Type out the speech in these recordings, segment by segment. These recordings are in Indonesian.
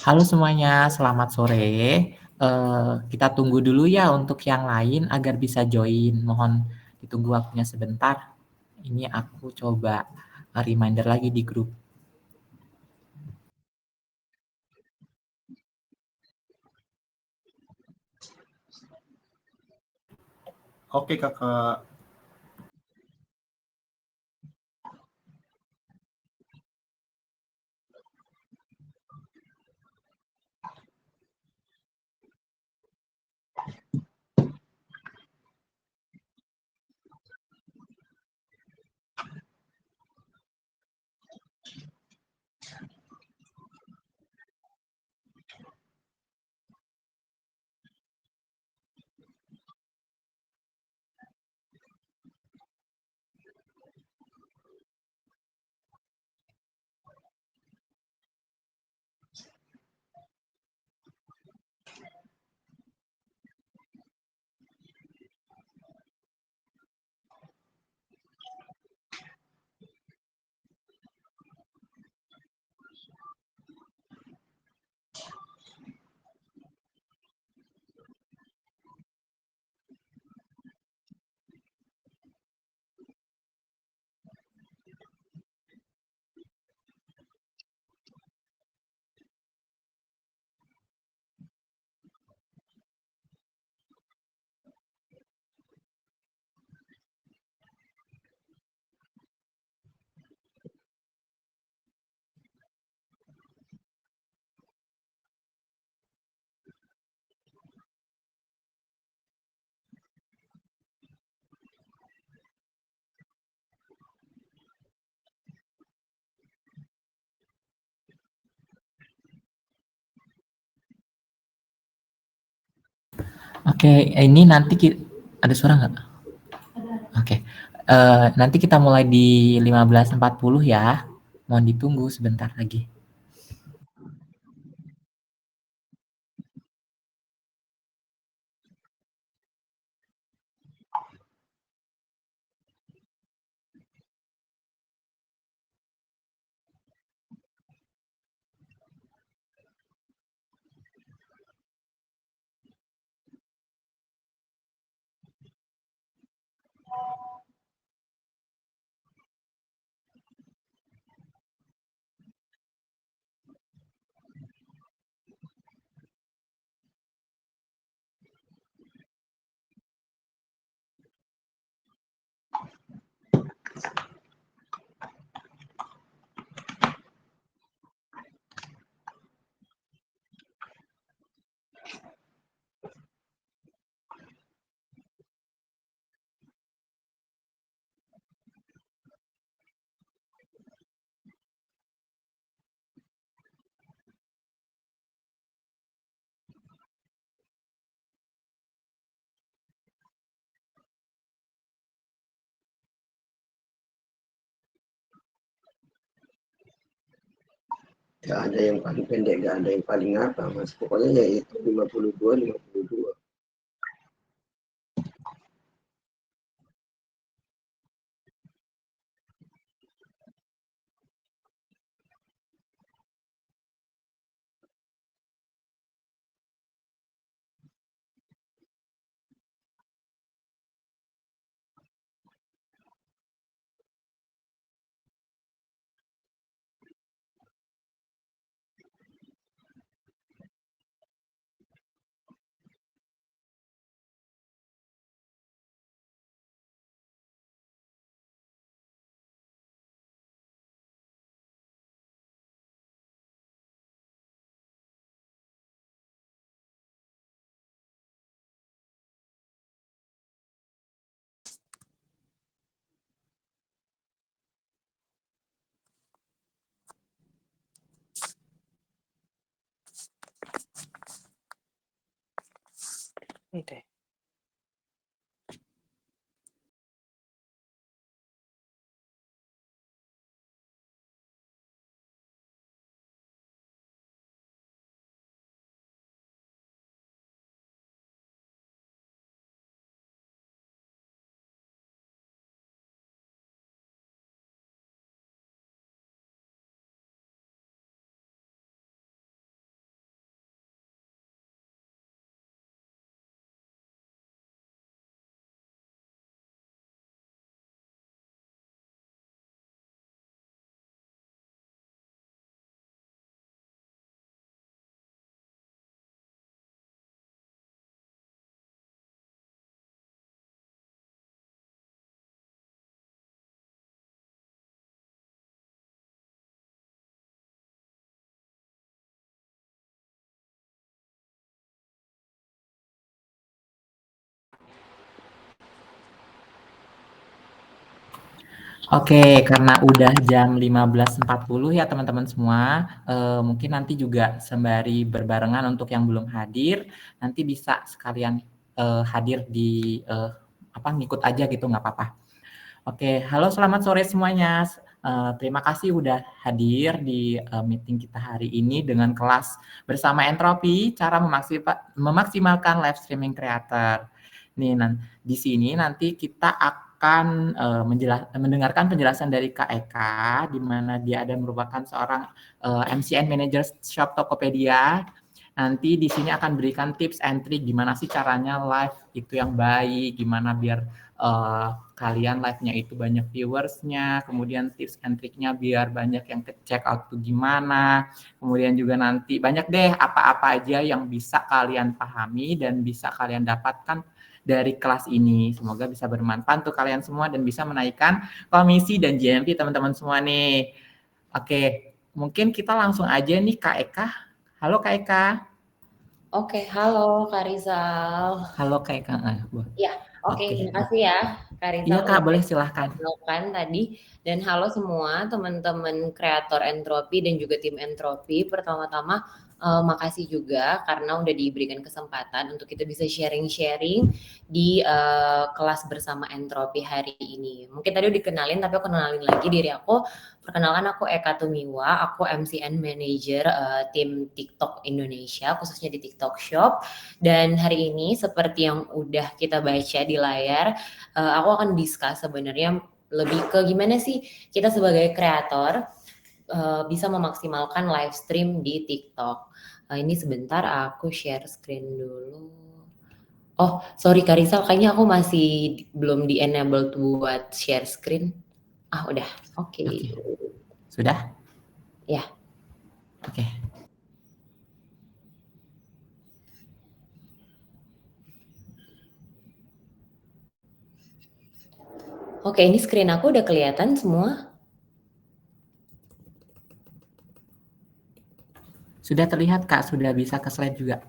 Halo semuanya, selamat sore. Kita tunggu dulu ya untuk yang lain agar bisa join. Mohon ditunggu waktunya sebentar. Ini aku coba reminder lagi di grup. Oke kakak. Oke, ini nanti ada suara nggak? Oke, nanti kita mulai di 15.40 ya. Mohon ditunggu sebentar lagi. Gak ada yang paling pendek, gak ada yang paling apa mas. Pokoknya ya itu 52, 52. Ini deh. Oke, karena udah jam 15.40 ya teman-teman semua, mungkin nanti juga sembari berbarengan untuk yang belum hadir, nanti bisa sekalian hadir di ngikut aja gitu, nggak apa-apa. Oke, halo selamat sore semuanya. Terima kasih udah hadir di meeting kita hari ini dengan kelas bersama Entropi, cara memaksimalkan live streaming creator. Nih, di sini nanti kita akan mendengarkan penjelasan dari Kak Eka, di mana dia ada merupakan seorang MCN Manager Shop Tokopedia. Nanti di sini akan berikan tips and trick gimana sih caranya live itu yang baik, gimana biar kalian live-nya itu banyak viewersnya, kemudian tips and trick-nya biar banyak yang check out tuh gimana, kemudian juga nanti banyak deh apa-apa aja yang bisa kalian pahami dan bisa kalian dapatkan dari kelas ini. Semoga bisa bermanfaat untuk kalian semua dan bisa menaikkan komisi dan JMP teman-teman semua nih. Oke, mungkin kita langsung aja nih Kak Eka. Halo Kak Eka. Oke, halo Kak Rizal. Halo Kak Eka. Ya, oke, terima kasih ya Kak Rizal. Iya Kak, boleh silahkan. Tadi. Dan halo semua teman-teman kreator Entropi dan juga tim Entropi. Pertama-tama makasih juga karena udah diberikan kesempatan untuk kita bisa sharing-sharing di kelas bersama Entropi hari ini. Mungkin tadi udah dikenalin, tapi aku kenalin lagi diri aku. Perkenalkan, aku Eka Tumiwa, aku MCN Manager tim TikTok Indonesia, khususnya di TikTok Shop. Dan hari ini seperti yang udah kita baca di layar, aku akan discuss sebenarnya lebih ke gimana sih kita sebagai kreator bisa memaksimalkan live stream di TikTok. Ini sebentar aku share screen dulu. Oh, sorry Kak Rizal, kayaknya aku masih belum di-enable buat share screen. Udah. Oke. Sudah? Ya. Oke. Oke, ini screen aku udah kelihatan semua. Sudah terlihat Kak, sudah bisa ke slide juga.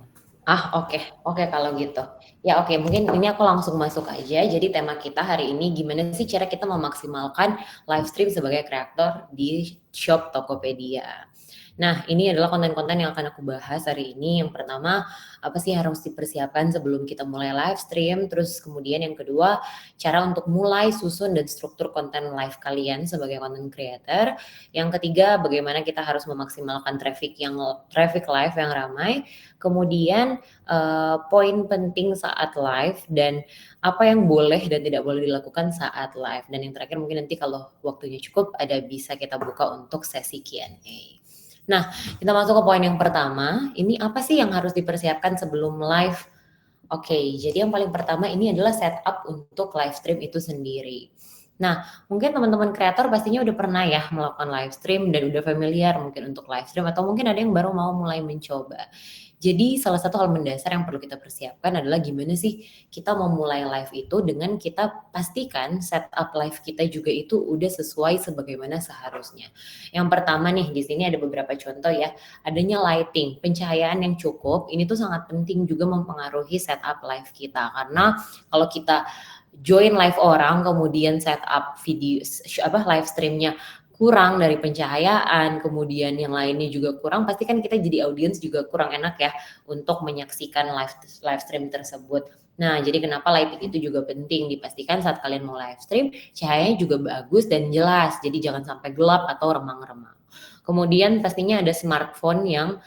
Oke kalau gitu. Ya oke, mungkin ini aku langsung masuk aja. Jadi tema kita hari ini gimana sih cara kita memaksimalkan live stream sebagai kreator di shop Tokopedia. Nah, ini adalah konten-konten yang akan aku bahas hari ini. Yang pertama, apa sih harus dipersiapkan sebelum kita mulai live stream. Terus kemudian yang kedua, cara untuk mulai susun dan struktur konten live kalian sebagai content creator. Yang ketiga, bagaimana kita harus memaksimalkan traffic live yang ramai. Kemudian poin penting saat live dan apa yang boleh dan tidak boleh dilakukan saat live. Dan yang terakhir mungkin nanti kalau waktunya cukup bisa kita buka untuk sesi Q&A. Nah, kita masuk ke poin yang pertama. Ini apa sih yang harus dipersiapkan sebelum live? Oke, jadi yang paling pertama ini adalah setup untuk live stream itu sendiri. Nah, mungkin teman-teman kreator pastinya udah pernah ya melakukan live stream dan udah familiar mungkin untuk live stream atau mungkin ada yang baru mau mulai mencoba. Jadi salah satu hal mendasar yang perlu kita persiapkan adalah gimana sih kita mau mulai live itu dengan kita pastikan setup live kita juga itu udah sesuai sebagaimana seharusnya. Yang pertama nih, di sini ada beberapa contoh ya. Adanya lighting, pencahayaan yang cukup, ini tuh sangat penting juga mempengaruhi setup live kita. Karena kalau kita join live orang, kemudian setup video live streamnya kurang dari pencahayaan, kemudian yang lainnya juga kurang, pasti kan kita jadi audiens juga kurang enak ya untuk menyaksikan live stream tersebut. Nah, jadi kenapa lighting itu juga penting dipastikan saat kalian mau live stream, cahayanya juga bagus dan jelas, jadi jangan sampai gelap atau remang-remang. Kemudian pastinya ada smartphone yang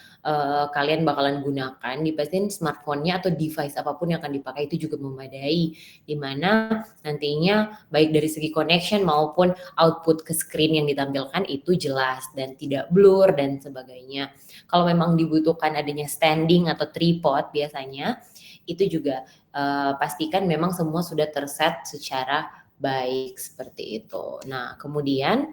kalian bakalan gunakan, dipastiin smartphone-nya atau device apapun yang akan dipakai itu juga memadai, dimana nantinya baik dari segi connection maupun output ke screen yang ditampilkan itu jelas dan tidak blur dan sebagainya. Kalau memang dibutuhkan adanya standing atau tripod biasanya, itu juga pastikan memang semua sudah terset secara baik seperti itu. Nah, kemudian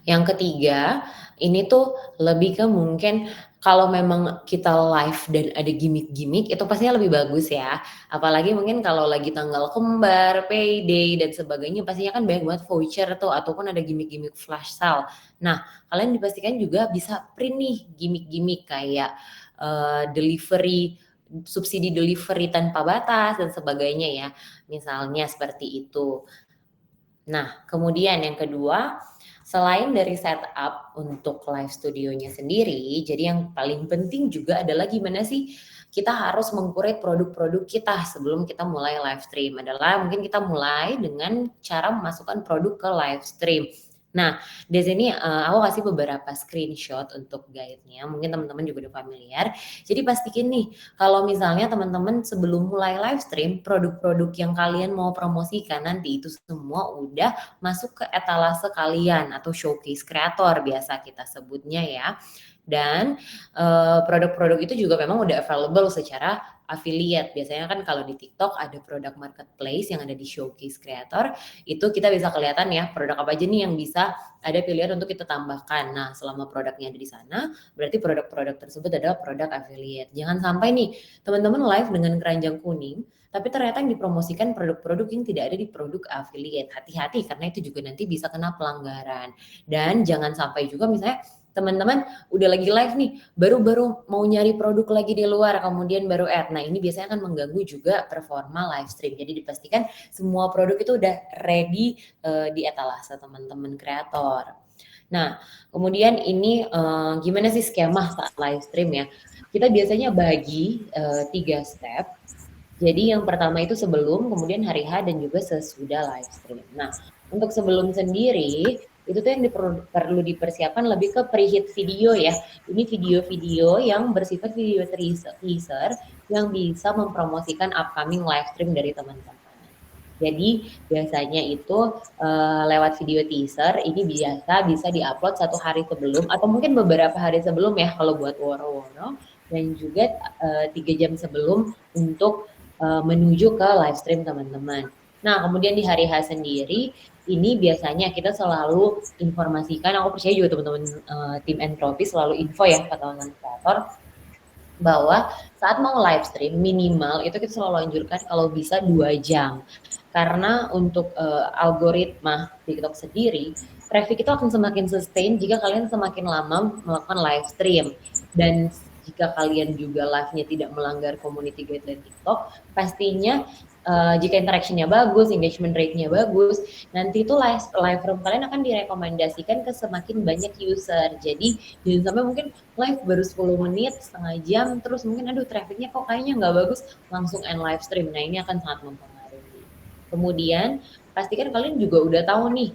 yang ketiga, ini tuh lebih ke mungkin kalau memang kita live dan ada gimmick-gimmick itu pastinya lebih bagus ya. Apalagi mungkin kalau lagi tanggal kembar, payday dan sebagainya pastinya kan banyak banget voucher tuh ataupun ada gimmick-gimmick flash sale. Nah, kalian dipastikan juga bisa print nih gimmick-gimmick kayak subsidi delivery tanpa batas dan sebagainya ya. Misalnya seperti itu. Nah, kemudian yang kedua, selain dari setup untuk live studionya sendiri, jadi yang paling penting juga adalah gimana sih kita harus mengkurate produk-produk kita sebelum kita mulai live stream. Adalah mungkin kita mulai dengan cara memasukkan produk ke live stream. Nah, di sini aku kasih beberapa screenshot untuk guide-nya. Mungkin teman-teman juga udah familiar. Jadi pastiin nih, kalau misalnya teman-teman sebelum mulai live stream, produk-produk yang kalian mau promosikan nanti itu semua udah masuk ke etalase kalian atau showcase kreator biasa kita sebutnya ya. Dan produk-produk itu juga memang udah available secara affiliate. Biasanya kan kalau di TikTok ada produk marketplace yang ada di showcase creator, itu kita bisa kelihatan ya produk apa aja nih yang bisa ada pilihan untuk kita tambahkan. Nah, selama produknya ada di sana, berarti produk-produk tersebut adalah produk affiliate. Jangan sampai nih teman-teman live dengan keranjang kuning, tapi ternyata yang dipromosikan produk-produk yang tidak ada di produk affiliate. Hati-hati karena itu juga nanti bisa kena pelanggaran. Dan jangan sampai juga misalnya teman-teman udah lagi live nih, baru mau nyari produk lagi di luar, kemudian baru add. Nah, ini biasanya akan mengganggu juga performa live stream. Jadi dipastikan semua produk itu udah ready di etalase teman-teman kreator. Nah, kemudian ini gimana sih skema saat live stream ya? Kita biasanya bagi 3 step. Jadi yang pertama itu sebelum, kemudian hari H, dan juga sesudah live stream. Nah, untuk sebelum sendiri, itu tuh yang perlu dipersiapkan lebih ke preheat video ya. Ini video-video yang bersifat video teaser yang bisa mempromosikan upcoming live stream dari teman-teman. Jadi biasanya itu lewat video teaser ini biasa bisa diupload 1 hari sebelum atau mungkin beberapa hari sebelum ya kalau buat woro-woro, dan juga 3 jam sebelum untuk menuju ke live stream teman-teman. Nah, kemudian di hari H sendiri, ini biasanya kita selalu informasikan, aku percaya juga teman-teman tim Entropi selalu info ya ke teman-teman kreator, bahwa saat mau live stream minimal itu kita selalu anjurkan kalau bisa 2 jam. Karena untuk algoritma TikTok sendiri, traffic itu akan semakin sustain jika kalian semakin lama melakukan live stream. Dan jika kalian juga live-nya tidak melanggar community guideline TikTok, pastinya jika interaction-nya bagus, engagement rate-nya bagus, nanti itu live room kalian akan direkomendasikan ke semakin banyak user. Jadi jangan sampai mungkin live baru 10 menit, setengah jam, terus mungkin aduh traffic-nya kok kayaknya nggak bagus, langsung end live stream. Nah, ini akan sangat mempengaruhi. Kemudian pastikan kalian juga udah tahu nih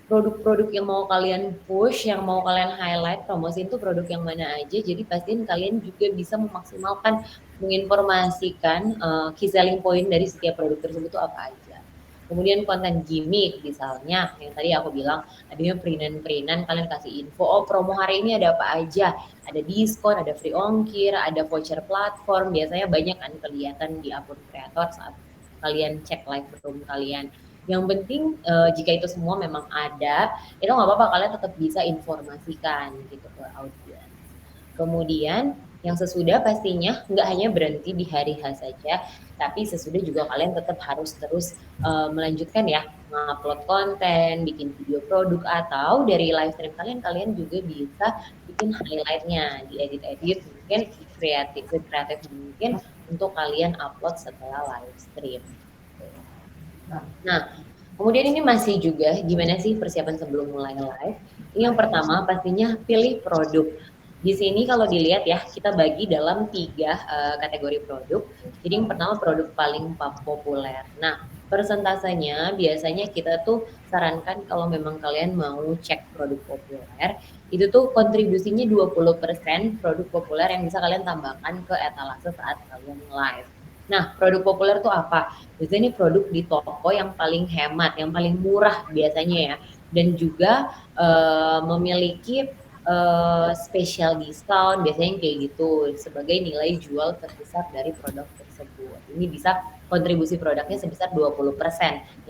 produk-produk yang mau kalian push, yang mau kalian highlight, promosiin tuh produk yang mana aja. Jadi pastiin kalian juga bisa memaksimalkan, menginformasikan key selling point dari setiap produk tersebut itu apa aja. Kemudian konten gimmick misalnya, yang tadi aku bilang adanya perinan-perinan, kalian kasih info, oh promo hari ini ada apa aja, ada diskon, ada free ongkir, ada voucher platform, biasanya banyak kan kelihatan di akun kreator saat kalian cek live room kalian. Yang penting jika itu semua memang ada, itu nggak apa-apa, kalian tetap bisa informasikan gitu ke audiens. Kemudian yang sesudah pastinya nggak hanya berhenti di hari H saja, tapi sesudah juga kalian tetap harus terus melanjutkan ya, mengupload konten, bikin video produk, atau dari live stream kalian juga bisa bikin highlightnya, diedit-edit mungkin kreatif mungkin untuk kalian upload setelah live stream. Nah, kemudian ini masih juga gimana sih persiapan sebelum mulai live. Yang pertama pastinya pilih produk. Di sini kalau dilihat ya, kita bagi dalam 3 kategori produk. Jadi yang pertama produk paling populer. Nah, persentasenya biasanya kita tuh sarankan kalau memang kalian mau cek produk populer, itu tuh kontribusinya 20% produk populer yang bisa kalian tambahkan ke etalase saat kalian live. Nah, produk populer tuh apa? Biasanya ini produk di toko yang paling hemat, yang paling murah biasanya ya. Dan juga memiliki special discount, biasanya kayak gitu, sebagai nilai jual terbesar dari produk tersebut. Ini bisa kontribusi produknya sebesar 20%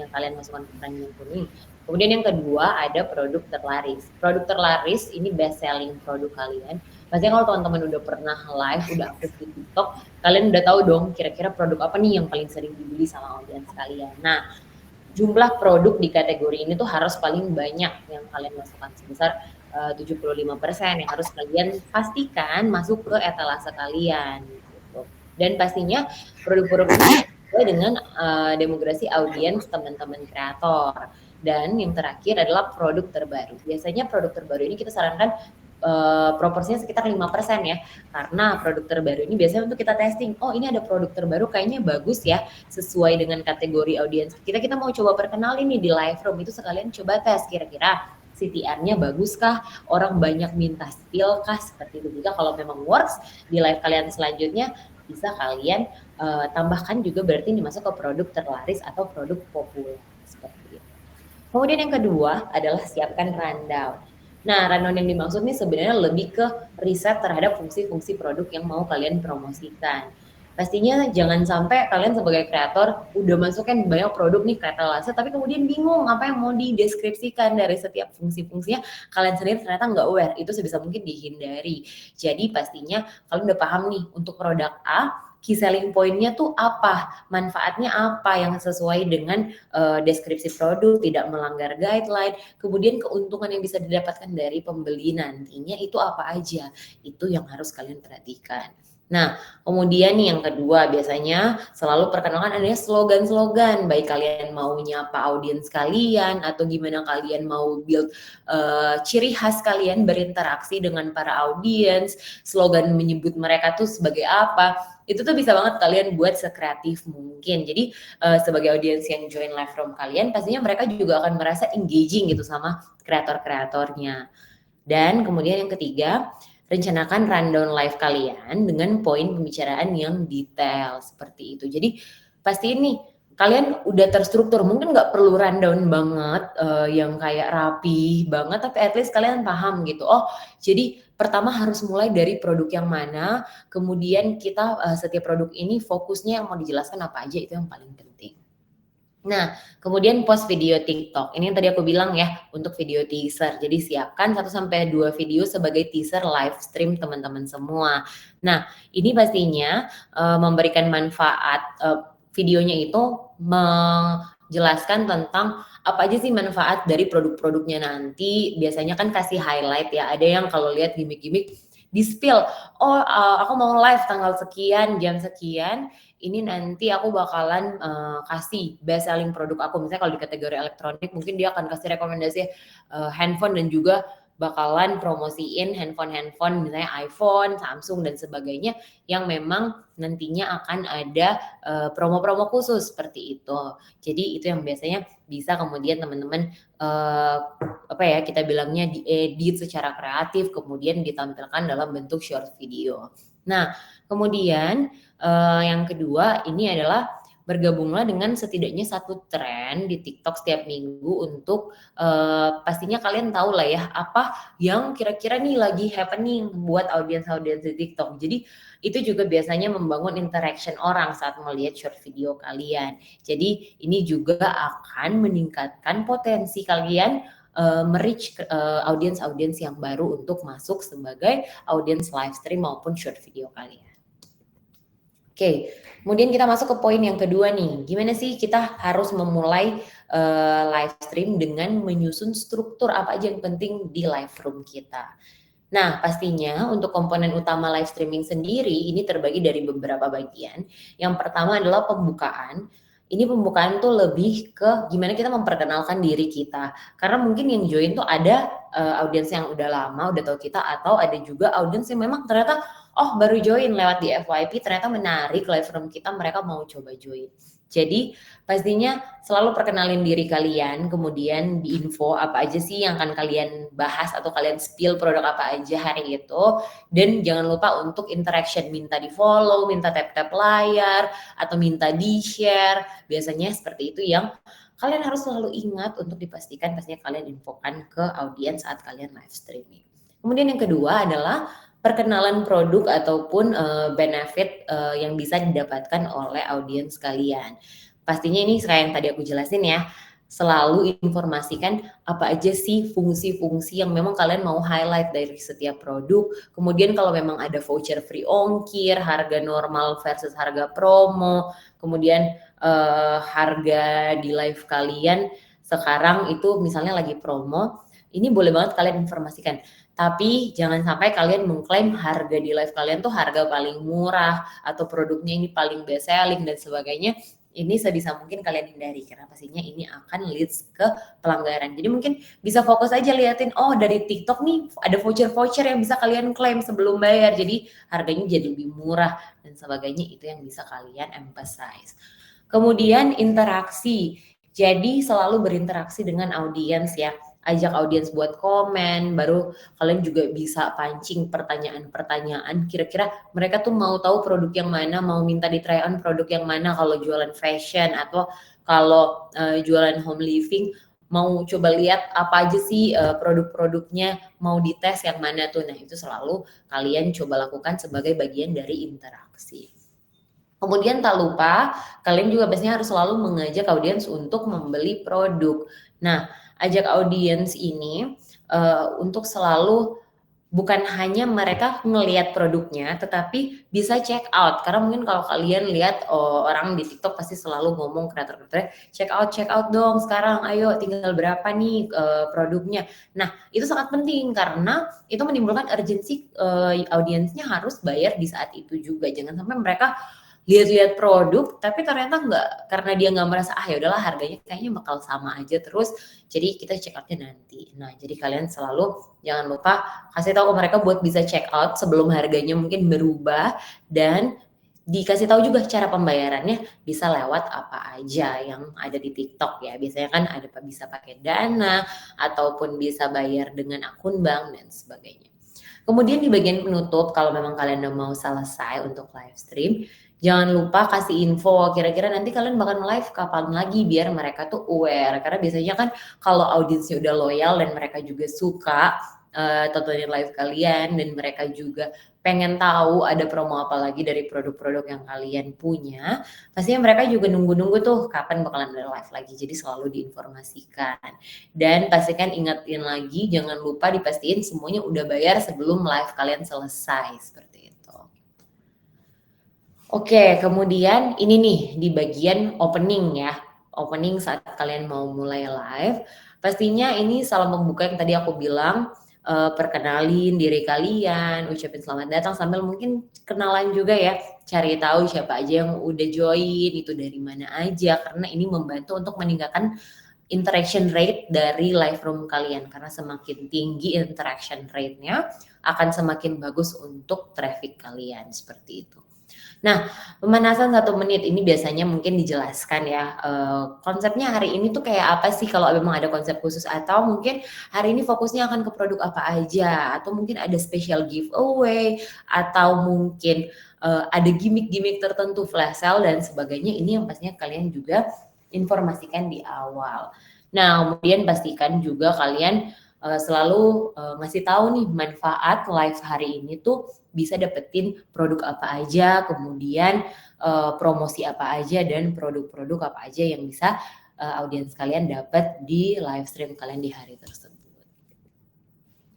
yang kalian masukkan ke keranjang kuning. Kemudian yang kedua ada produk terlaris. Produk terlaris ini best selling produk kalian. Pastinya kalau teman-teman udah pernah live, udah aktif di TikTok, kalian udah tahu dong kira-kira produk apa nih yang paling sering dibeli sama audiens kalian. Nah, jumlah produk di kategori ini tuh harus paling banyak yang kalian masukkan, sebesar 75% yang harus kalian pastikan masuk ke etalase kalian gitu. Dan pastinya produk-produk ini sesuai dengan demografi audiens teman-teman kreator. Dan yang terakhir adalah produk terbaru. Biasanya produk terbaru ini kita sarankan proporsinya sekitar 5% ya, karena produk terbaru ini biasanya untuk kita testing, oh ini ada produk terbaru kayaknya bagus ya, sesuai dengan kategori audiens kita mau coba perkenalin nih di live room, itu sekalian coba tes kira-kira CTR-nya bagus kah, orang banyak minta spill kah, seperti itu. Jika kalau memang works di live kalian selanjutnya, bisa kalian tambahkan juga berarti ini masuk ke produk terlaris atau produk populer, seperti itu. Kemudian yang kedua adalah siapkan rundown. Nah, rundown yang dimaksud nih sebenarnya lebih ke riset terhadap fungsi-fungsi produk yang mau kalian promosikan. Pastinya jangan sampai kalian sebagai kreator udah masukin banyak produk nih ke etalase, tapi kemudian bingung apa yang mau dideskripsikan dari setiap fungsi-fungsinya, kalian sendiri ternyata nggak aware, itu sebisa mungkin dihindari. Jadi pastinya kalian udah paham nih untuk produk A, key selling point-nya tuh apa, manfaatnya apa yang sesuai dengan deskripsi produk, tidak melanggar guideline, kemudian keuntungan yang bisa didapatkan dari pembeli nantinya itu apa aja, itu yang harus kalian perhatikan. Nah, kemudian nih yang kedua biasanya selalu perkenalkan adanya slogan-slogan, baik kalian mau nyapa audiens kalian atau gimana kalian mau build ciri khas kalian berinteraksi dengan para audiens, slogan menyebut mereka tuh sebagai apa, itu tuh bisa banget kalian buat sekreatif mungkin. Jadi sebagai audiens yang join live room kalian, pastinya mereka juga akan merasa engaging gitu sama kreator-kreatornya. Dan kemudian yang ketiga, rencanakan rundown live kalian dengan poin pembicaraan yang detail seperti itu. Jadi pasti ini kalian udah terstruktur, mungkin nggak perlu rundown banget yang kayak rapi banget, tapi at least kalian paham gitu. Oh, jadi pertama harus mulai dari produk yang mana, kemudian kita setiap produk ini fokusnya yang mau dijelaskan apa aja, itu yang paling penting. Nah, kemudian post video TikTok. Ini yang tadi aku bilang ya, untuk video teaser. Jadi siapkan 1-2 video sebagai teaser live stream teman-teman semua. Nah, ini pastinya memberikan manfaat, videonya itu menjelaskan tentang apa aja sih manfaat dari produk-produknya nanti. Biasanya kan kasih highlight ya, ada yang kalau lihat gimmick-gimmick di-spill, oh aku mau live tanggal sekian, jam sekian, ini nanti aku bakalan kasih best selling produk aku. Misalnya kalau di kategori elektronik mungkin dia akan kasih rekomendasi handphone dan juga bakalan promosiin handphone misalnya iPhone, Samsung dan sebagainya yang memang nantinya akan ada promo-promo khusus seperti itu. Jadi itu yang biasanya bisa kemudian teman-teman kita bilangnya diedit secara kreatif kemudian ditampilkan dalam bentuk short video. Nah, kemudian yang kedua ini adalah bergabunglah dengan setidaknya 1 tren di TikTok setiap minggu untuk pastinya kalian tahu lah ya apa yang kira-kira nih lagi happening buat audiens-audiens di TikTok. Jadi itu juga biasanya membangun interaction orang saat melihat short video kalian. Jadi ini juga akan meningkatkan potensi kalian merich audiens-audiens yang baru untuk masuk sebagai audiens live stream maupun short video kalian. Oke, kemudian kita masuk ke poin yang kedua nih. Gimana sih kita harus memulai live stream dengan menyusun struktur apa aja yang penting di live room kita. Nah, pastinya untuk komponen utama live streaming sendiri ini terbagi dari beberapa bagian. Yang pertama adalah pembukaan. Ini pembukaan tuh lebih ke gimana kita memperkenalkan diri kita. Karena mungkin yang join tuh ada audiens yang udah lama, udah tahu kita, atau ada juga audiens yang memang ternyata baru join lewat di FYP, ternyata menarik live room kita, mereka mau coba join. Jadi pastinya selalu perkenalin diri kalian, kemudian diinfo apa aja sih yang akan kalian bahas atau kalian spill produk apa aja hari itu. Dan jangan lupa untuk interaction, minta di follow, minta tap-tap layar, atau minta di share. Biasanya seperti itu yang kalian harus selalu ingat untuk dipastikan pastinya kalian infokan ke audiens saat kalian live streaming. Kemudian yang kedua adalah perkenalan produk ataupun benefit yang bisa didapatkan oleh audiens kalian. Pastinya ini kayak yang tadi aku jelasin ya, selalu informasikan apa aja sih fungsi-fungsi yang memang kalian mau highlight dari setiap produk. Kemudian kalau memang ada voucher free ongkir, harga normal versus harga promo, kemudian harga di live kalian sekarang itu misalnya lagi promo, ini boleh banget kalian informasikan. Tapi jangan sampai kalian mengklaim harga di live kalian tuh harga paling murah atau produknya ini paling best selling dan sebagainya. ini sebisa mungkin kalian hindari karena pastinya ini akan leads ke pelanggaran. Jadi mungkin bisa fokus aja liatin, oh dari TikTok nih ada voucher-voucher yang bisa kalian klaim sebelum bayar, jadi harganya jadi lebih murah dan sebagainya, itu yang bisa kalian emphasize. Kemudian interaksi, jadi selalu berinteraksi dengan audiens ya, ajak audiens buat komen, baru kalian juga bisa pancing pertanyaan-pertanyaan, kira-kira mereka tuh mau tahu produk yang mana, mau minta di try on produk yang mana kalau jualan fashion, atau kalau jualan home living mau coba lihat apa aja sih produk-produknya, mau dites yang mana tuh. Nah itu selalu kalian coba lakukan sebagai bagian dari interaksi. Kemudian tak lupa kalian juga biasanya harus selalu mengajak audiens untuk membeli produk. Nah, ajak audiens ini untuk selalu bukan hanya mereka ngelihat produknya, tetapi bisa check out. Karena mungkin kalau kalian lihat orang di TikTok pasti selalu ngomong kreator-kreatornya, check out dong sekarang, ayo tinggal berapa nih produknya. Nah itu sangat penting karena itu menimbulkan urgensi audiensnya harus bayar di saat itu juga. Jangan sampai mereka lihat-lihat produk tapi ternyata nggak, karena dia nggak merasa ya udahlah harganya kayaknya bakal sama aja terus, jadi kita check outnya nanti. Nah jadi kalian selalu jangan lupa kasih tahu ke mereka buat bisa check out sebelum harganya mungkin berubah, dan dikasih tahu juga cara pembayarannya bisa lewat apa aja yang ada di TikTok ya. Biasanya kan ada bisa pakai Dana ataupun bisa bayar dengan akun bank dan sebagainya. Kemudian di bagian penutup, kalau memang kalian udah mau selesai untuk live stream, jangan lupa kasih info kira-kira nanti kalian bakal live kapan lagi biar mereka tuh aware. Karena biasanya kan kalau audiensnya udah loyal dan mereka juga suka tontonin live kalian dan mereka juga pengen tahu ada promo apa lagi dari produk-produk yang kalian punya, pastinya mereka juga nunggu-nunggu tuh kapan bakalan ada live lagi. Jadi selalu diinformasikan. Dan pastikan ingetin lagi, jangan lupa dipastiin semuanya udah bayar sebelum live kalian selesai, seperti itu. Oke, kemudian ini nih di bagian opening ya. Opening saat kalian mau mulai live, pastinya ini salam pembuka yang tadi aku bilang, perkenalin diri kalian, ucapin selamat datang, sambil mungkin kenalan juga ya, cari tahu siapa aja yang udah join, itu dari mana aja, karena ini membantu untuk meningkatkan interaction rate dari live room kalian, karena semakin tinggi interaction rate-nya akan semakin bagus untuk traffic kalian, seperti itu. Nah, pemanasan 1 menit ini biasanya mungkin dijelaskan ya, konsepnya hari ini tuh kayak apa sih kalau memang ada konsep khusus, atau mungkin hari ini fokusnya akan ke produk apa aja, atau mungkin ada special giveaway, atau mungkin ada gimmick-gimmick tertentu, flash sale dan sebagainya. Ini yang pastinya kalian juga informasikan di awal. Nah, kemudian pastikan juga kalian selalu ngasih tahu nih manfaat live hari ini tuh bisa dapetin produk apa aja, kemudian promosi apa aja, dan produk-produk apa aja yang bisa audiens kalian dapat di live stream kalian di hari tersebut.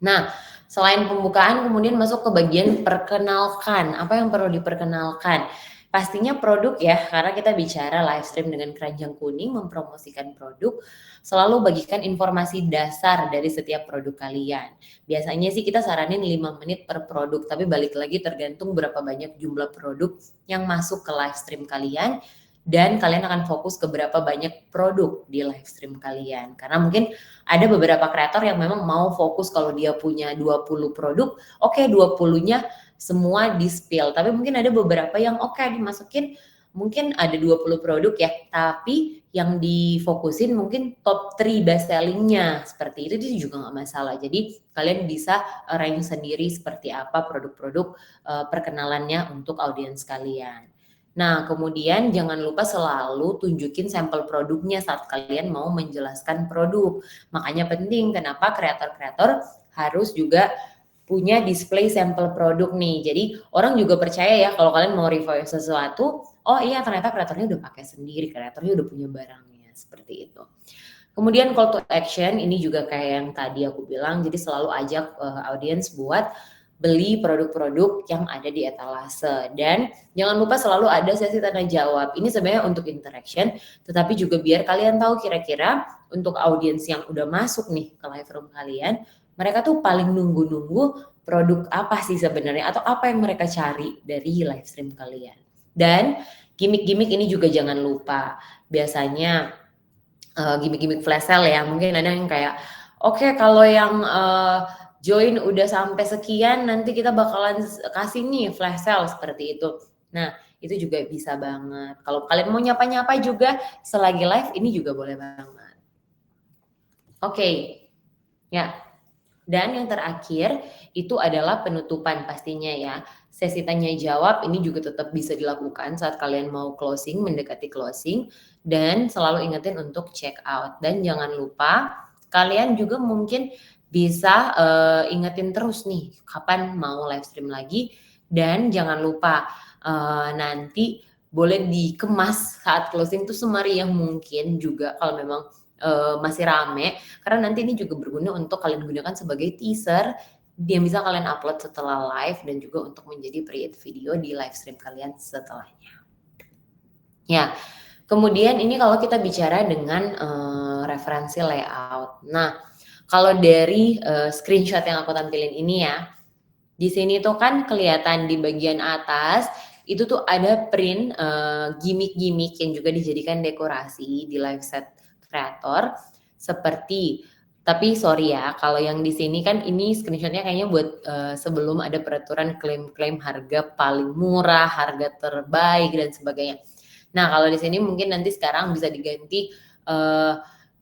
Nah, selain pembukaan, kemudian masuk ke bagian perkenalkan. Apa yang perlu diperkenalkan? Pastinya produk ya, karena kita bicara live stream dengan keranjang kuning, mempromosikan produk, selalu bagikan informasi dasar dari setiap produk kalian. Biasanya sih kita saranin 5 menit per produk, tapi balik lagi tergantung berapa banyak jumlah produk yang masuk ke live stream kalian, dan kalian akan fokus ke berapa banyak produk di live stream kalian. Karena mungkin ada beberapa kreator yang memang mau fokus kalau dia punya 20 produk, oke 20-nya semua di-spill, tapi mungkin ada beberapa yang dimasukin, mungkin ada 20 produk ya, tapi yang difokusin mungkin top 3 best sellingnya, seperti itu juga nggak masalah. Jadi kalian bisa rank sendiri seperti apa produk-produk perkenalannya untuk audiens kalian. Nah, kemudian jangan lupa selalu tunjukin sampel produknya saat kalian mau menjelaskan produk. Makanya penting kenapa kreator-kreator harus juga punya display sampel produk nih. Jadi orang juga percaya ya kalau kalian mau review sesuatu, oh iya ternyata kreatornya udah pakai sendiri, kreatornya udah punya barangnya, seperti itu. Kemudian call to action ini juga kayak yang tadi aku bilang, jadi selalu ajak audiens buat beli produk-produk yang ada di etalase, dan jangan lupa selalu ada sesi tanya jawab. Ini sebenarnya untuk interaction, tetapi juga biar kalian tahu kira-kira untuk audiens yang udah masuk nih ke live room kalian, mereka tuh paling nunggu-nunggu produk apa sih sebenarnya, atau apa yang mereka cari dari live stream kalian. Dan Gimmick-gimmick ini juga jangan lupa. Biasanya gimmick-gimmick flash sale ya. Mungkin ada yang kayak, oke, kalau yang join udah sampai sekian, nanti kita bakalan kasih nih flash sale seperti itu. Nah, itu juga bisa banget. Kalau kalian mau nyapa-nyapa juga selagi live, ini juga boleh banget. Oke, ya. Dan yang terakhir itu adalah penutupan pastinya ya. Sesi tanya jawab ini juga tetap bisa dilakukan saat kalian mau closing, mendekati closing, dan selalu ingetin untuk check out. Dan jangan lupa kalian juga mungkin bisa ingetin terus nih kapan mau live stream lagi, dan jangan lupa nanti boleh dikemas saat closing tuh semeriah mungkin juga kalau memang masih rame, karena nanti ini juga berguna untuk kalian gunakan sebagai teaser yang bisa kalian upload setelah live, dan juga untuk menjadi pre-edit video di live stream kalian setelahnya. Ya, kemudian ini kalau kita bicara dengan referensi layout. Nah, kalau dari screenshot yang aku tampilin ini ya, di sini tuh kan kelihatan di bagian atas itu tuh ada print gimmick-gimmick yang juga dijadikan dekorasi di live set kreator seperti, tapi sorry ya, kalau yang di sini kan ini screenshotnya kayaknya buat sebelum ada peraturan klaim-klaim harga paling murah, harga terbaik dan sebagainya. Nah, kalau di sini mungkin nanti sekarang bisa diganti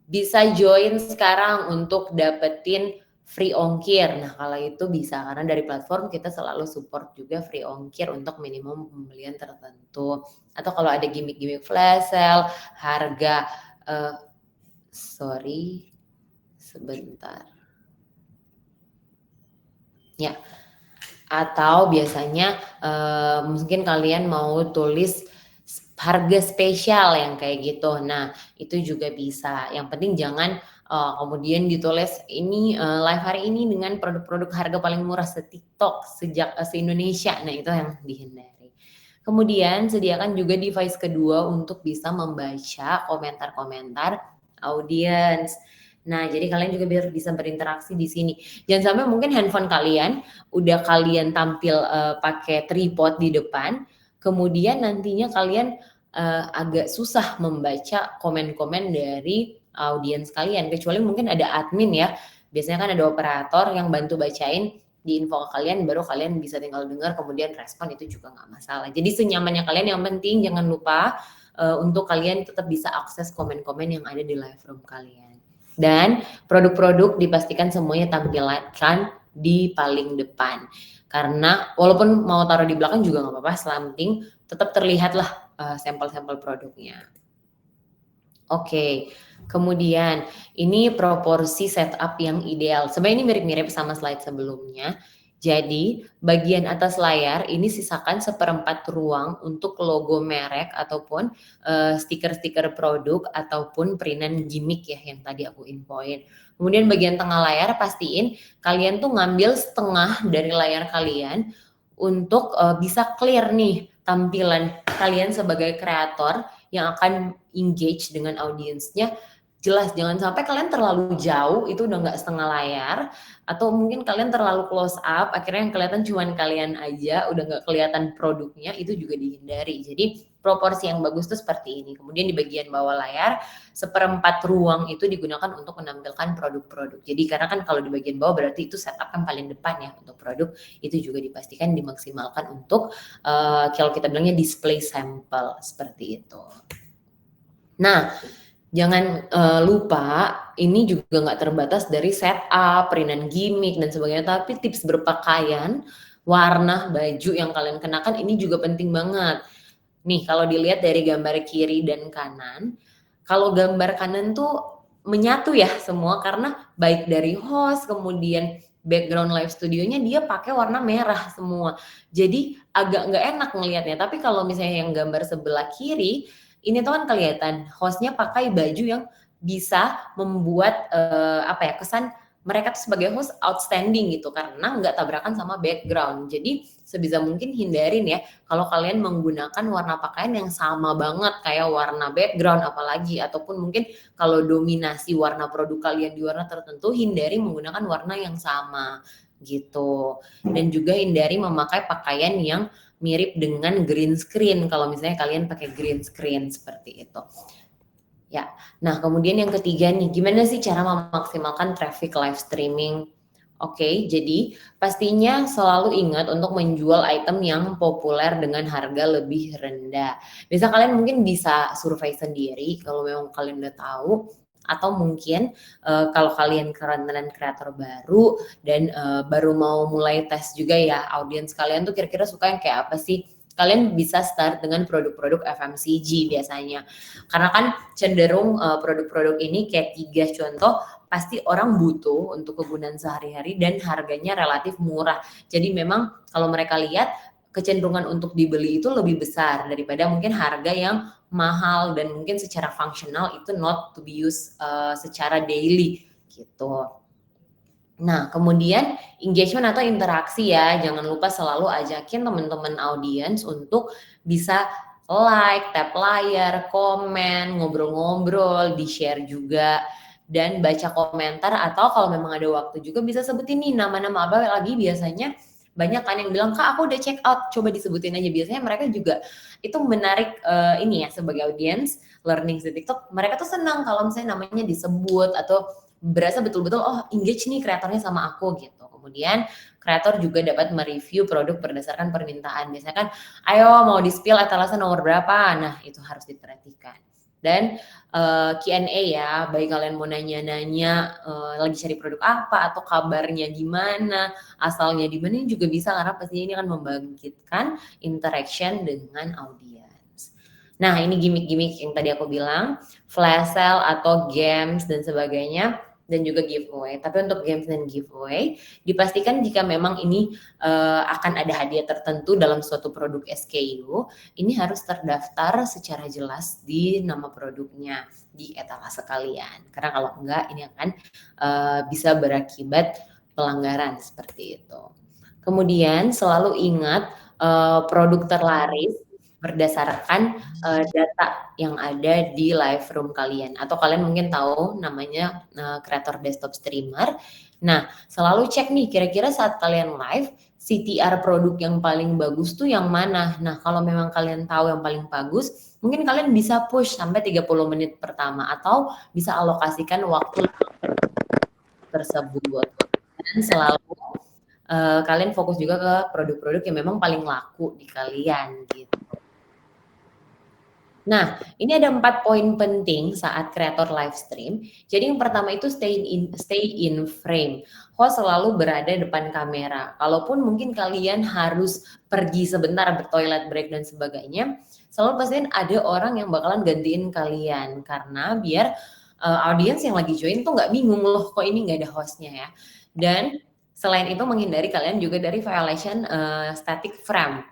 bisa join sekarang untuk dapetin free ongkir. Nah, kalau itu bisa, karena dari platform kita selalu support juga free ongkir untuk minimum pembelian tertentu. Atau kalau ada gimmick-gimmick flash sale, harga sorry, sebentar. Ya, atau biasanya mungkin kalian mau tulis harga spesial yang kayak gitu. Nah, itu juga bisa. Yang penting jangan kemudian ditulis ini live hari ini dengan produk-produk harga paling murah se-TikTok, se-Indonesia. Nah, itu yang dihindari. Kemudian sediakan juga device kedua untuk bisa membaca komentar-komentar audiens. Nah, jadi kalian juga biar bisa berinteraksi di sini. Jangan sampai mungkin handphone kalian udah kalian tampil pakai tripod di depan, kemudian nantinya kalian agak susah membaca komen-komen dari audiens kalian, kecuali mungkin ada admin ya. Biasanya kan ada operator yang bantu bacain di info kalian, baru kalian bisa tinggal dengar kemudian respon, itu juga nggak masalah. Jadi senyamannya kalian, yang penting jangan lupa untuk kalian tetap bisa akses komen-komen yang ada di live room kalian. Dan produk-produk dipastikan semuanya tampilkan di paling depan. Karena walaupun mau taruh di belakang juga nggak apa-apa, selama penting tetap terlihatlah sampel-sampel produknya. Oke, kemudian ini proporsi setup yang ideal. Sebenarnya ini mirip-mirip sama slide sebelumnya. Jadi bagian atas layar ini sisakan 1/4 ruang untuk logo merek ataupun stiker-stiker produk ataupun printan gimmick ya yang tadi aku infoin. Kemudian bagian tengah layar pastiin kalian tuh ngambil setengah dari layar kalian untuk bisa clear nih tampilan kalian sebagai kreator yang akan engage dengan audiensnya. Jelas, jangan sampai kalian terlalu jauh, itu udah nggak setengah layar, atau mungkin kalian terlalu close up, akhirnya yang kelihatan cuma kalian aja, udah nggak kelihatan produknya, itu juga dihindari. Jadi proporsi yang bagus tuh seperti ini. Kemudian di bagian bawah layar, 1/4 ruang itu digunakan untuk menampilkan produk-produk. Jadi karena kan kalau di bagian bawah berarti itu setup kan paling depan ya untuk produk, itu juga dipastikan dimaksimalkan untuk kalau kita bilangnya display sampel seperti itu. Nah, jangan lupa ini juga nggak terbatas dari setup, perintan gimmick dan sebagainya, tapi tips berpakaian, warna baju yang kalian kenakan ini juga penting banget. Nih, kalau dilihat dari gambar kiri dan kanan, kalau gambar kanan tuh menyatu ya semua, karena baik dari host, kemudian background live studionya dia pakai warna merah semua. Jadi agak nggak enak ngelihatnya. Tapi kalau misalnya yang gambar sebelah kiri, ini tuh kan kelihatan hostnya pakai baju yang bisa membuat kesan mereka tuh sebagai host outstanding gitu, karena nggak tabrakan sama background. Jadi sebisa mungkin hindarin ya kalau kalian menggunakan warna pakaian yang sama banget kayak warna background apalagi, ataupun mungkin kalau dominasi warna produk kalian di warna tertentu, hindari menggunakan warna yang sama gitu. Dan juga hindari memakai pakaian yang mirip dengan green screen kalau misalnya kalian pakai green screen seperti itu. Ya, nah kemudian yang ketiga nih, gimana sih cara memaksimalkan traffic live streaming? Oke, jadi pastinya selalu ingat untuk menjual item yang populer dengan harga lebih rendah. Bisa kalian mungkin bisa survei sendiri kalau memang kalian udah tahu, atau mungkin kalau kalian konten kreator baru dan baru mau mulai tes juga ya, audiens kalian tuh kira-kira suka yang kayak apa sih? Kalian bisa start dengan produk-produk FMCG biasanya. Karena kan cenderung produk-produk ini kayak 3 contoh pasti orang butuh untuk kegunaan sehari-hari dan harganya relatif murah. Jadi memang kalau mereka lihat kecenderungan untuk dibeli itu lebih besar daripada mungkin harga yang mahal dan mungkin secara fungsional itu not to be used secara daily gitu. Nah, kemudian engagement atau interaksi ya, jangan lupa selalu ajakin teman-teman audiens untuk bisa like, tap layar, komen, ngobrol-ngobrol, di-share juga, dan baca komentar, atau kalau memang ada waktu juga bisa sebutin nih nama-nama apa lagi. Biasanya banyak kan yang bilang, Kak aku udah check out, coba disebutin aja. Biasanya mereka juga itu menarik ini ya, sebagai audiens learning di TikTok, mereka tuh senang kalau misalnya namanya disebut atau berasa betul-betul oh engage nih kreatornya sama aku gitu. Kemudian kreator juga dapat mereview produk berdasarkan permintaan. Biasanya kan ayo mau di-spill etalase nomor berapa, nah itu harus diperhatikan. Dan Q&A ya, baik kalian mau nanya-nanya lagi cari produk apa atau kabarnya gimana, asalnya di mana juga bisa, karena pastinya ini akan membangkitkan interaction dengan audiens. Nah ini gimmick-gimmick yang tadi aku bilang, flash sale atau games dan sebagainya, dan juga giveaway. Tapi untuk games dan giveaway dipastikan jika memang ini akan ada hadiah tertentu dalam suatu produk SKU, ini harus terdaftar secara jelas di nama produknya di etalase kalian. Karena kalau enggak ini akan bisa berakibat pelanggaran seperti itu. Kemudian selalu ingat produk terlaris berdasarkan data yang ada di live room kalian, atau kalian mungkin tahu namanya kreator desktop streamer. Nah, selalu cek nih kira-kira saat kalian live CTR produk yang paling bagus tuh yang mana. Nah, kalau memang kalian tahu yang paling bagus, mungkin kalian bisa push sampai 30 menit pertama atau bisa alokasikan waktu tersebut. Dan selalu kalian fokus juga ke produk-produk yang memang paling laku di kalian gitu. Nah, ini ada 4 poin penting saat kreator live stream. Jadi yang pertama itu stay in frame. Host selalu berada depan kamera. Kalaupun mungkin kalian harus pergi sebentar, bertoilet break dan sebagainya, selalu pastiin ada orang yang bakalan gantiin kalian. Karena biar audiens yang lagi join tuh nggak bingung loh kok ini nggak ada hostnya ya. Dan selain itu menghindari kalian juga dari violation static frame.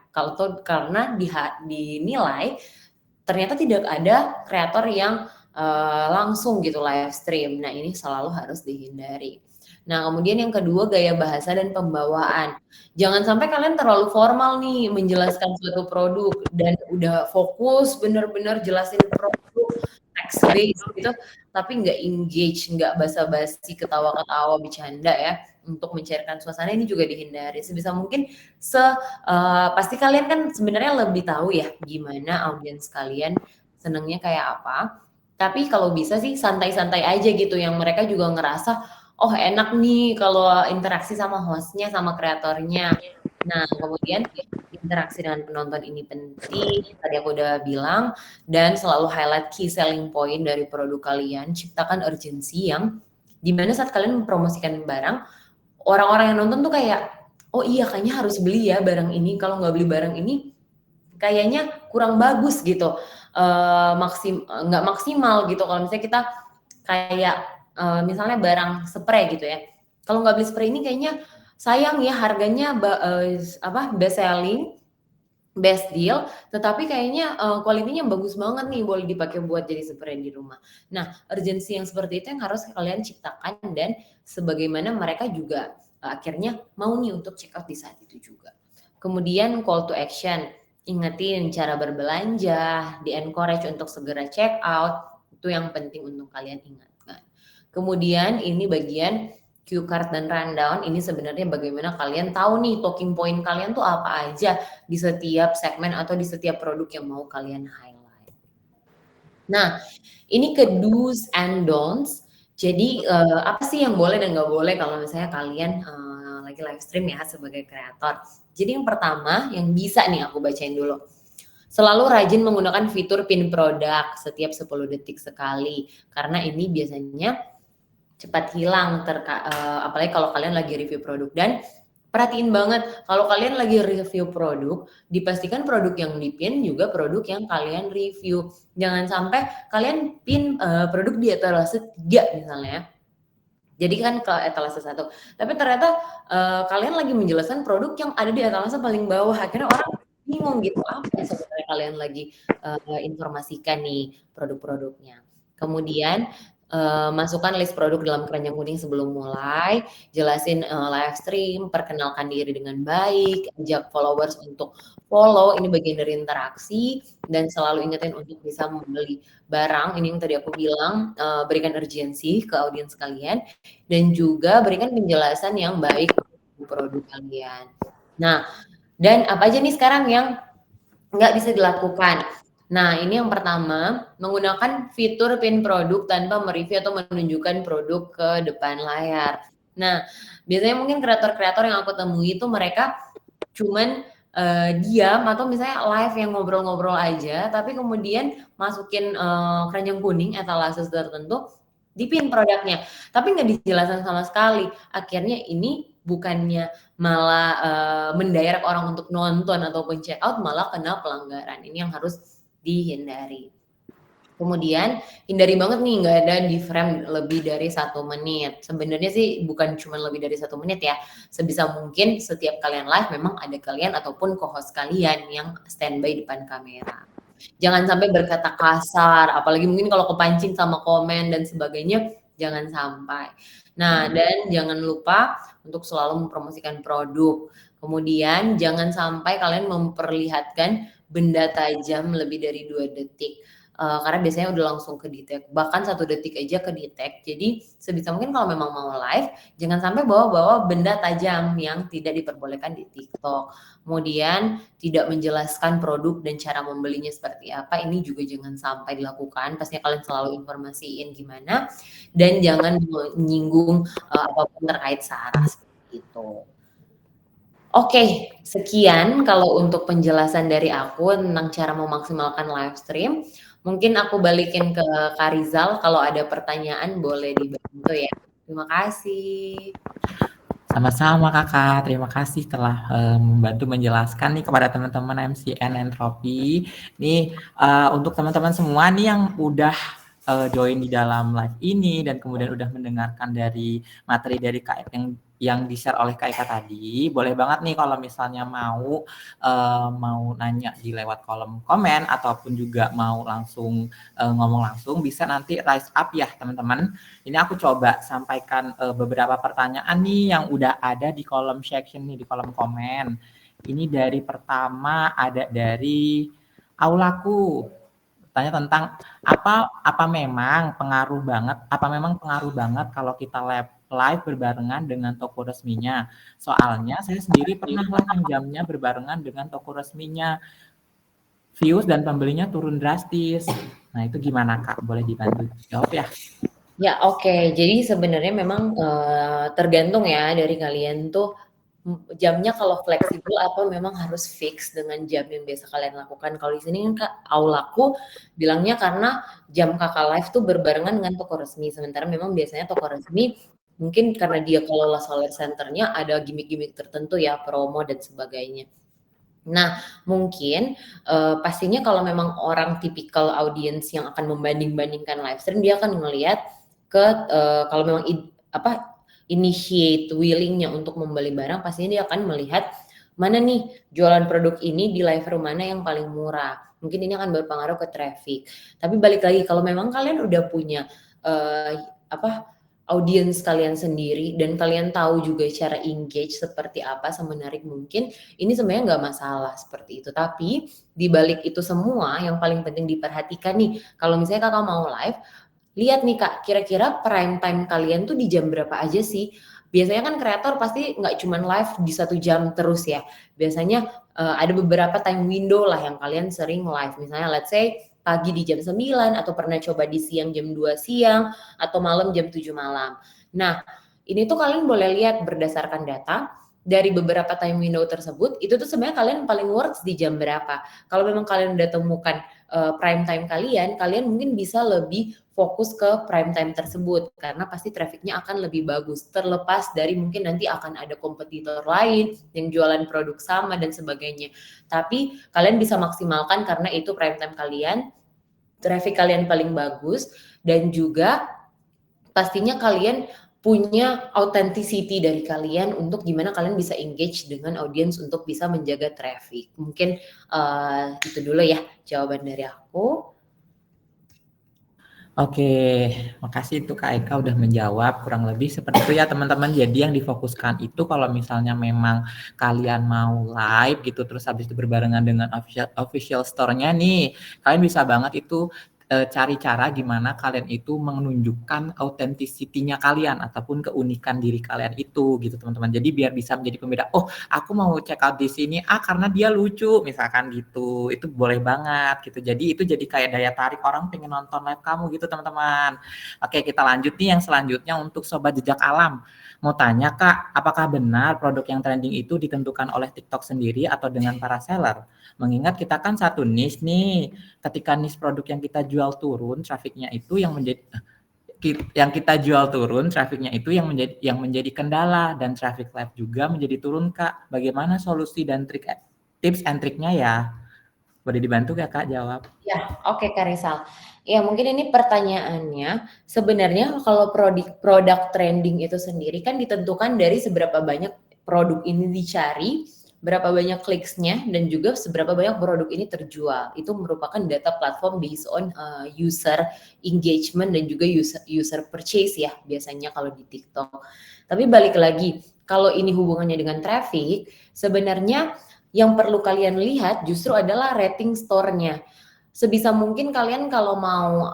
Karena dinilai ternyata tidak ada kreator yang langsung gitu live stream. Nah ini selalu harus dihindari. Nah kemudian yang kedua, gaya bahasa dan pembawaan. Jangan sampai kalian terlalu formal nih menjelaskan suatu produk dan udah fokus bener-bener jelasin produk text based gitu, tapi nggak engage, nggak basa-basi, ketawa-ketawa, bercanda ya, untuk mencairkan suasana. Ini juga dihindari sebisa mungkin. Pasti kalian kan sebenarnya lebih tahu ya gimana audiens kalian senengnya kayak apa. Tapi kalau bisa sih santai-santai aja gitu, yang mereka juga ngerasa oh enak nih kalau interaksi sama hostnya, sama kreatornya. Nah kemudian interaksi dengan penonton ini penting, tadi aku udah bilang, dan selalu highlight key selling point dari produk kalian. Ciptakan urgency yang dimana saat kalian mempromosikan barang, orang-orang yang nonton tuh kayak oh iya kayaknya harus beli ya barang ini, kalau nggak beli barang ini kayaknya kurang bagus gitu, nggak maksimal gitu. Kalau misalnya kita kayak misalnya barang spray gitu ya, kalau nggak beli spray ini kayaknya sayang ya, harganya best selling, best deal, tetapi kayaknya kualitinya bagus banget nih, boleh dipakai buat jadi spray di rumah. Nah urgensi yang seperti itu yang harus kalian ciptakan, dan sebagaimana mereka juga akhirnya mau nih untuk check out di saat itu juga. Kemudian call to action, ingetin cara berbelanja, di encourage untuk segera check out, itu yang penting untuk kalian ingatkan. Kemudian ini bagian cue card dan rundown ini sebenarnya bagaimana kalian tahu nih talking point kalian tuh apa aja di setiap segmen atau di setiap produk yang mau kalian highlight. Nah, ini ke do's and don'ts. Jadi apa sih yang boleh dan nggak boleh kalau misalnya kalian lagi live stream ya sebagai kreator. Jadi yang pertama yang bisa nih aku bacain dulu. Selalu rajin menggunakan fitur pin produk setiap 10 detik sekali. Karena ini biasanya cepat hilang, apalagi kalau kalian lagi review produk. Dan perhatiin banget, kalau kalian lagi review produk, dipastikan produk yang dipin juga produk yang kalian review. Jangan sampai kalian pin produk di etalase 3 misalnya. Jadi kan ke etalase 1. Tapi ternyata kalian lagi menjelaskan produk yang ada di etalase paling bawah. Akhirnya orang bingung gitu, apa yang sebenarnya kalian lagi informasikan nih produk-produknya. Kemudian masukkan list produk dalam keranjang kuning sebelum mulai, jelasin live stream, perkenalkan diri dengan baik, ajak followers untuk follow, ini bagian dari interaksi, dan selalu ingetin untuk bisa membeli barang, ini yang tadi aku bilang, berikan urgensi ke audiens kalian, dan juga berikan penjelasan yang baik untuk produk kalian. Nah, dan apa aja nih sekarang yang nggak bisa dilakukan? Nah, ini yang pertama, menggunakan fitur pin produk tanpa mereview atau menunjukkan produk ke depan layar. Nah, biasanya mungkin kreator-kreator yang aku temui itu mereka cuman diam atau misalnya live yang ngobrol-ngobrol aja, tapi kemudian masukin keranjang kuning etalase tertentu, dipin produknya, tapi nggak dijelaskan sama sekali. Akhirnya ini bukannya malah mendirect orang untuk nonton ataupun check out, malah kena pelanggaran. Ini yang harus dihindari. Kemudian hindari banget nih nggak ada di frame lebih dari 1 menit. Sebenarnya sih bukan cuma lebih dari 1 menit ya. Sebisa mungkin setiap kalian live memang ada kalian ataupun co-host kalian yang standby depan kamera. Jangan sampai berkata kasar, apalagi mungkin kalau kepancing sama komen dan sebagainya, jangan sampai. Nah, dan jangan lupa untuk selalu mempromosikan produk. Kemudian jangan sampai kalian memperlihatkan benda tajam lebih dari 2 detik. Karena biasanya udah langsung ke detect, bahkan 1 detik aja ke detect. Jadi sebisa mungkin kalau memang mau live, jangan sampai bawa-bawa benda tajam yang tidak diperbolehkan di TikTok. Kemudian tidak menjelaskan produk dan cara membelinya seperti apa, ini juga jangan sampai dilakukan. Pastinya kalian selalu informasiin gimana, dan jangan menyinggung apapun terkait SARA seperti itu. Oke, sekian kalau untuk penjelasan dari aku tentang cara memaksimalkan live stream. Mungkin aku balikin ke Kak Rizal, kalau ada pertanyaan boleh dibantu ya. Terima kasih. Sama-sama Kakak, terima kasih telah membantu menjelaskan nih kepada teman-teman MCN Entropi. Nih untuk teman-teman semua nih yang udah join di dalam live ini dan kemudian udah mendengarkan dari materi dari Kak yang di-share oleh Kak Eka tadi, boleh banget nih kalau misalnya mau nanya di lewat kolom komen ataupun juga mau langsung ngomong langsung, bisa nanti rise up ya teman-teman. Ini aku coba sampaikan beberapa pertanyaan nih yang udah ada di kolom section nih, di kolom komen. Ini dari pertama ada dari Aulaku. Tanya tentang apa memang pengaruh banget kalau kita live berbarengan dengan toko resminya. Soalnya saya sendiri pernah yang jamnya berbarengan dengan toko resminya. Views dan pembelinya turun drastis. Nah, itu gimana Kak? Boleh dibantu jawab ya? Ya, oke. Jadi sebenarnya memang tergantung ya dari kalian tuh jamnya kalau fleksibel apa memang harus fix dengan jam yang biasa kalian lakukan. Kalau di sini kan Kak Aulaku bilangnya karena jam Kakak live tuh berbarengan dengan toko resmi. Sementara memang biasanya toko resmi mungkin karena dia kelola solar centernya ada gimmick-gimmick tertentu ya, promo dan sebagainya. Nah, mungkin pastinya kalau memang orang tipikal audiens yang akan membanding-bandingkan live stream, dia akan ngelihat ke kalau memang initiate willingnya untuk membeli barang, pastinya dia akan melihat mana nih jualan produk ini di live room mana yang paling murah. Mungkin ini akan berpengaruh ke traffic. Tapi balik lagi kalau memang kalian udah punya audiens kalian sendiri dan kalian tahu juga cara engage seperti apa semenarik mungkin, ini sebenarnya nggak masalah seperti itu. Tapi di balik itu semua yang paling penting diperhatikan nih, kalau misalnya kakak mau live, lihat nih Kak, kira-kira prime time kalian tuh di jam berapa aja sih? biasanya kan kreator pasti nggak cuma live di 1 jam terus ya. Biasanya ada beberapa time window lah yang kalian sering live. Misalnya let's say pagi di jam 9 atau pernah coba di siang jam 2 siang atau malam jam 7 malam. Nah, ini tuh kalian boleh lihat berdasarkan data dari beberapa time window tersebut, itu tuh sebenarnya kalian paling works di jam berapa. Kalau memang kalian udah temukan prime time kalian mungkin bisa lebih fokus ke prime time tersebut karena pasti trafficnya akan lebih bagus, terlepas dari mungkin nanti akan ada kompetitor lain yang jualan produk sama dan sebagainya. Tapi kalian bisa maksimalkan karena itu prime time kalian, traffic kalian paling bagus, dan juga pastinya kalian punya authenticity dari kalian untuk gimana kalian bisa engage dengan audiens untuk bisa menjaga traffic. Mungkin itu dulu ya jawaban dari aku. Oke, makasih itu Kak Eka udah menjawab kurang lebih seperti itu ya teman-teman. Jadi yang difokuskan itu kalau misalnya memang kalian mau live gitu terus habis itu berbarengan dengan official store-nya nih, kalian bisa banget itu cari cara gimana kalian itu menunjukkan authenticity-nya kalian ataupun keunikan diri kalian itu gitu teman-teman. Jadi biar bisa menjadi pembeda. Oh, aku mau check out di sini karena dia lucu misalkan gitu. Itu boleh banget gitu. Jadi itu jadi kayak daya tarik orang pengen nonton live kamu gitu teman-teman. Oke, kita lanjut nih yang selanjutnya untuk Sobat Jejak Alam. Mau tanya Kak, apakah benar produk yang trending itu ditentukan oleh TikTok sendiri atau dengan para seller? Mengingat kita kan satu niche nih, ketika niche produk yang kita jual turun, trafficnya itu yang kita jual turun, trafficnya itu yang menjadi kendala dan traffic live juga menjadi turun Kak. Bagaimana solusi dan tips and triknya ya? Boleh dibantu gak Kak jawab? Ya, oke Kak Rizal. Ya mungkin ini pertanyaannya, sebenarnya kalau produk trending itu sendiri kan ditentukan dari seberapa banyak produk ini dicari, berapa banyak kliksnya, dan juga seberapa banyak produk ini terjual. Itu merupakan data platform based on user engagement dan juga user purchase ya biasanya kalau di TikTok. Tapi balik lagi, kalau ini hubungannya dengan traffic, sebenarnya yang perlu kalian lihat justru adalah rating store-nya. Sebisa mungkin kalian kalau mau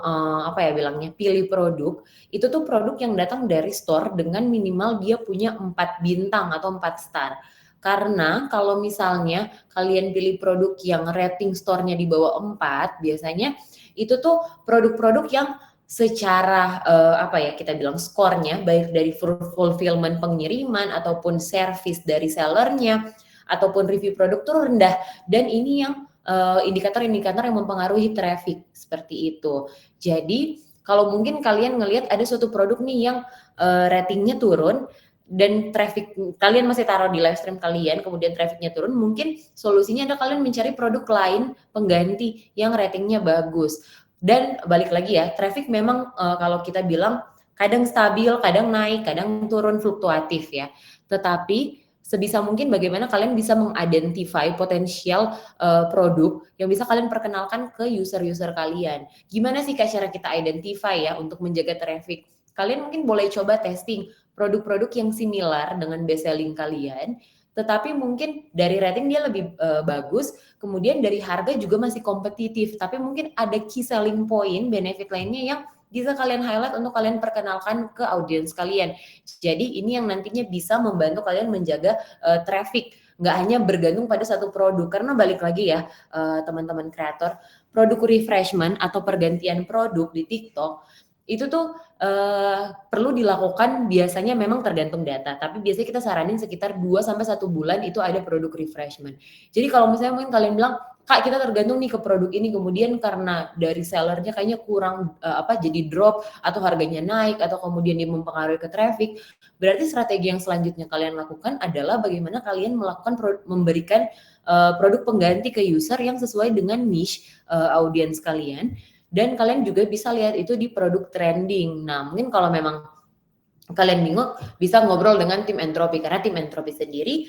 pilih produk, itu tuh produk yang datang dari store dengan minimal dia punya 4 bintang atau 4 star. Karena kalau misalnya kalian pilih produk yang rating store-nya di bawah 4, biasanya itu tuh produk-produk yang secara kita bilang skornya baik dari fulfillment pengiriman ataupun service dari sellernya ataupun review produk tuh rendah, dan ini yang indikator-indikator yang mempengaruhi traffic seperti itu. Jadi kalau mungkin kalian ngelihat ada suatu produk nih yang ratingnya turun dan traffic kalian masih taruh di live stream kalian, kemudian trafficnya turun, mungkin solusinya adalah kalian mencari produk lain pengganti yang ratingnya bagus. Dan balik lagi ya, traffic memang kalau kita bilang kadang stabil, kadang naik, kadang turun, fluktuatif ya. Tetapi sebisa mungkin bagaimana kalian bisa mengidentify potensial produk yang bisa kalian perkenalkan ke user-user kalian. Gimana sih Kak cara kita identify ya untuk menjaga traffic? Kalian mungkin boleh coba testing produk-produk yang similar dengan best selling kalian, tetapi mungkin dari rating dia lebih bagus, kemudian dari harga juga masih kompetitif, tapi mungkin ada key selling point, benefit lainnya yang bisa kalian highlight untuk kalian perkenalkan ke audiens kalian. Jadi ini yang nantinya bisa membantu kalian menjaga traffic, nggak hanya bergantung pada satu produk. Karena balik lagi ya teman-teman kreator, produk refreshment atau pergantian produk di TikTok itu tuh perlu dilakukan biasanya memang tergantung data, tapi biasanya kita saranin sekitar 2-1 bulan itu ada produk refreshment. Jadi kalau misalnya mungkin kalian bilang, Kak kita tergantung nih ke produk ini, kemudian karena dari sellernya kayaknya kurang jadi drop atau harganya naik atau kemudian dia mempengaruhi ke traffic, berarti strategi yang selanjutnya kalian lakukan adalah bagaimana kalian melakukan memberikan produk pengganti ke user yang sesuai dengan niche audiens kalian. Dan kalian juga bisa lihat itu di produk trending. Nah, mungkin kalau memang kalian bingung, bisa ngobrol dengan tim Entropi, karena tim Entropi sendiri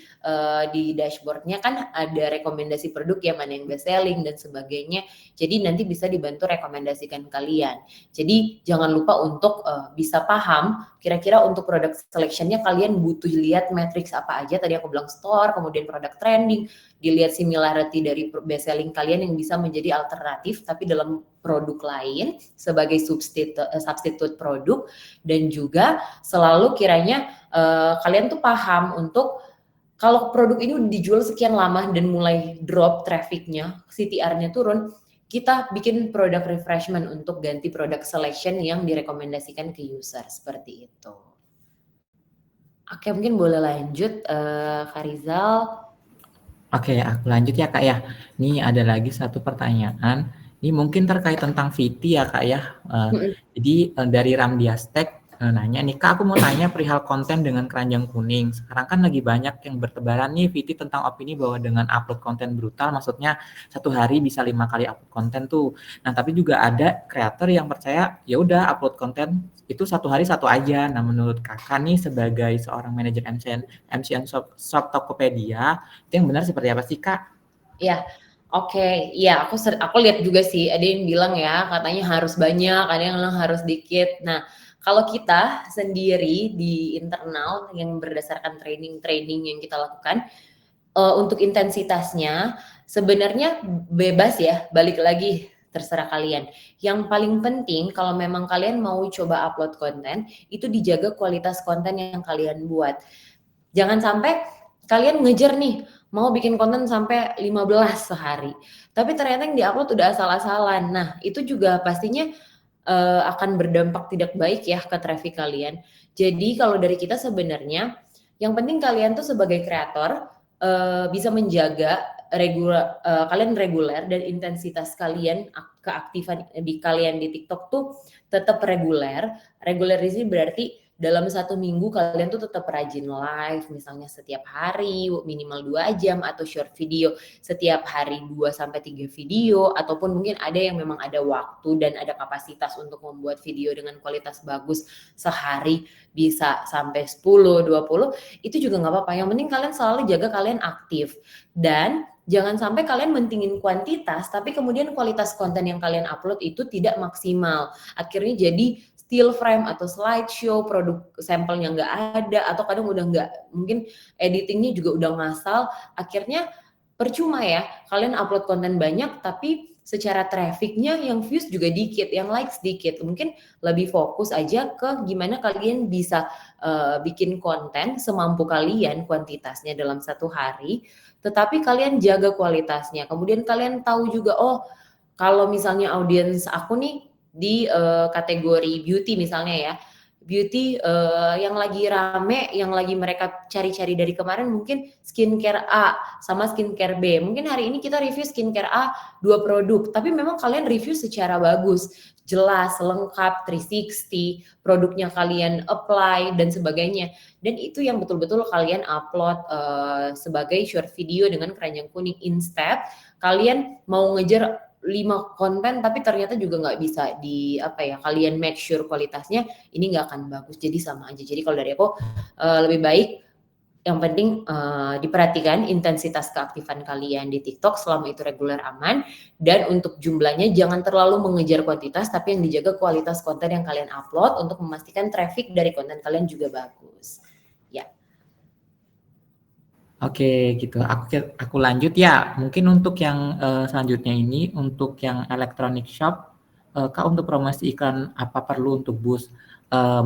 di dashboardnya kan ada rekomendasi produk yang mana yang best selling dan sebagainya. Jadi nanti bisa dibantu rekomendasikan kalian. Jadi jangan lupa untuk bisa paham kira-kira untuk produk selection-nya kalian butuh lihat matrix apa aja. Tadi aku bilang store, kemudian produk trending, dilihat similarity dari best selling kalian yang bisa menjadi alternatif tapi dalam produk lain sebagai substitute produk, dan juga selalu kiranya kalian tuh paham untuk kalau produk ini udah dijual sekian lama dan mulai drop trafficnya, CTR-nya turun, kita bikin produk refreshment untuk ganti produk selection yang direkomendasikan ke user, seperti itu. Oke, mungkin boleh lanjut, Kak Rizal. Oke, aku lanjut ya Kak ya. Ini ada lagi satu pertanyaan. Ini mungkin terkait tentang VT ya Kak ya. Jadi dari Ramdiastek nanya nih, Kak, aku mau tanya perihal konten dengan keranjang kuning. Sekarang kan lagi banyak yang bertebaran nih VT tentang opini bahwa dengan upload konten brutal, maksudnya satu hari bisa 5 kali upload konten tuh. Nah, tapi juga ada kreator yang percaya ya udah upload konten itu satu hari satu aja. Nah, menurut Kakak nih sebagai seorang manajer MCN Shop Tokopedia, itu yang benar seperti apa sih Kak? Ya, oke. Ya, aku lihat juga sih ada yang bilang ya katanya harus banyak, ada yang bilang harus dikit. Nah, kalau kita sendiri di internal yang berdasarkan training yang kita lakukan, untuk intensitasnya sebenarnya bebas ya, balik lagi terserah kalian. Yang paling penting kalau memang kalian mau coba upload konten, itu dijaga kualitas konten yang kalian buat. Jangan sampai kalian ngejar nih, mau bikin konten sampai 15 sehari, tapi ternyata yang diupload udah asal-asalan. Nah, itu juga pastinya akan berdampak tidak baik ya ke traffic kalian. Jadi kalau dari kita sebenarnya yang penting kalian tuh sebagai kreator bisa menjaga kalian reguler dan intensitas kalian, keaktifan di kalian di TikTok tuh tetap reguler. Reguler di sini berarti dalam 1 minggu kalian tuh tetap rajin live, misalnya setiap hari minimal 2 jam, atau short video setiap hari 2-3 video, ataupun mungkin ada yang memang ada waktu dan ada kapasitas untuk membuat video dengan kualitas bagus sehari bisa sampai 10-20, itu juga nggak apa-apa. Yang penting kalian selalu jaga kalian aktif, dan jangan sampai kalian mentingin kuantitas tapi kemudian kualitas konten yang kalian upload itu tidak maksimal. Akhirnya jadi still frame atau slideshow, produk sampelnya nggak ada, atau kadang udah nggak, mungkin editingnya juga udah ngasal. Akhirnya percuma ya, kalian upload konten banyak tapi secara trafficnya yang views juga dikit, yang likes dikit. Mungkin lebih fokus aja ke gimana kalian bisa bikin konten semampu kalian kuantitasnya dalam 1 hari, tetapi kalian jaga kualitasnya. Kemudian kalian tahu juga, oh kalau misalnya audiens aku nih di kategori beauty misalnya ya, beauty yang lagi rame, yang lagi mereka cari-cari dari kemarin mungkin skincare A sama skincare B. Mungkin hari ini kita review skincare A 2 produk, tapi memang kalian review secara bagus, jelas, lengkap, 360, produknya kalian apply dan sebagainya. Dan itu yang betul-betul kalian upload sebagai short video dengan keranjang kuning. Instead, kalian mau ngejar 5 konten tapi ternyata juga nggak bisa kalian make sure kualitasnya, ini nggak akan bagus, jadi sama aja. Jadi kalau dari aku lebih baik yang penting diperhatikan intensitas keaktifan kalian di TikTok selama itu reguler, aman, dan untuk jumlahnya jangan terlalu mengejar kuantitas tapi yang dijaga kualitas konten yang kalian upload untuk memastikan traffic dari konten kalian juga bagus ya. Oke, gitu. Aku lanjut ya. Mungkin untuk yang selanjutnya ini, untuk yang electronic shop, Kak, untuk promosi iklan apa perlu untuk boost?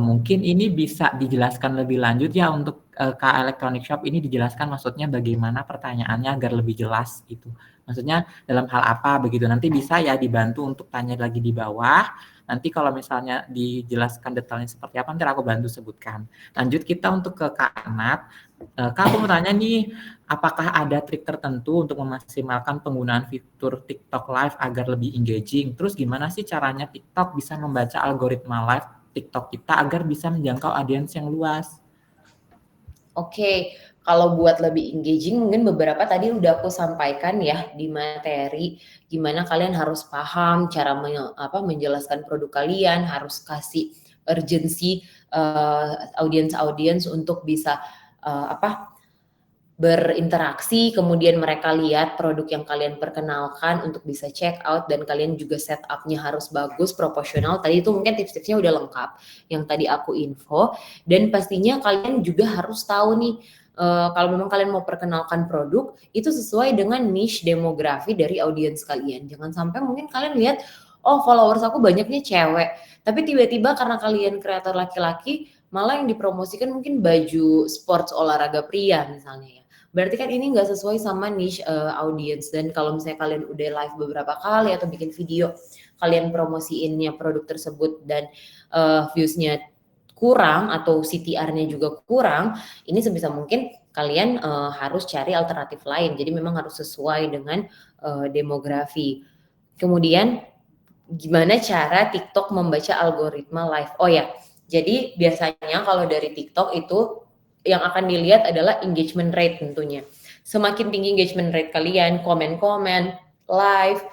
Mungkin ini bisa dijelaskan lebih lanjut ya untuk Kak electronic shop ini dijelaskan maksudnya bagaimana, pertanyaannya agar lebih jelas gitu. Maksudnya dalam hal apa begitu. Nanti bisa ya dibantu untuk tanya lagi di bawah. Nanti kalau misalnya dijelaskan detailnya seperti apa, nanti aku bantu sebutkan. Lanjut kita untuk ke Kak Anat. Kak, aku mau tanya nih, apakah ada trik tertentu untuk memaksimalkan penggunaan fitur TikTok Live agar lebih engaging? Terus gimana sih caranya TikTok bisa membaca algoritma live TikTok kita agar bisa menjangkau audiens yang luas? Oke, kalau buat lebih engaging mungkin beberapa tadi udah aku sampaikan ya di materi, gimana kalian harus paham cara menjelaskan produk kalian, harus kasih urgency audiens untuk bisa berinteraksi, kemudian mereka lihat produk yang kalian perkenalkan untuk bisa check out, dan kalian juga setupnya harus bagus, proporsional. Tadi itu mungkin tips-tipsnya udah lengkap yang tadi aku info, dan pastinya kalian juga harus tahu nih kalau memang kalian mau perkenalkan produk, itu sesuai dengan niche demografi dari audiens kalian. Jangan sampai mungkin kalian lihat, oh followers aku banyaknya cewek, tapi tiba-tiba karena kalian kreator laki-laki, malah yang dipromosikan mungkin baju sports olahraga pria misalnya ya. Berarti kan ini nggak sesuai sama niche audience. Dan kalau misalnya kalian udah live beberapa kali atau bikin video, kalian promosiinnya produk tersebut dan views-nya kurang atau CTR-nya juga kurang, ini sebisa mungkin kalian harus cari alternatif lain. Jadi memang harus sesuai dengan demografi. Kemudian gimana cara TikTok membaca algoritma live? Oh ya, jadi biasanya kalau dari TikTok itu yang akan dilihat adalah engagement rate tentunya. Semakin tinggi engagement rate kalian, komen-komen, like,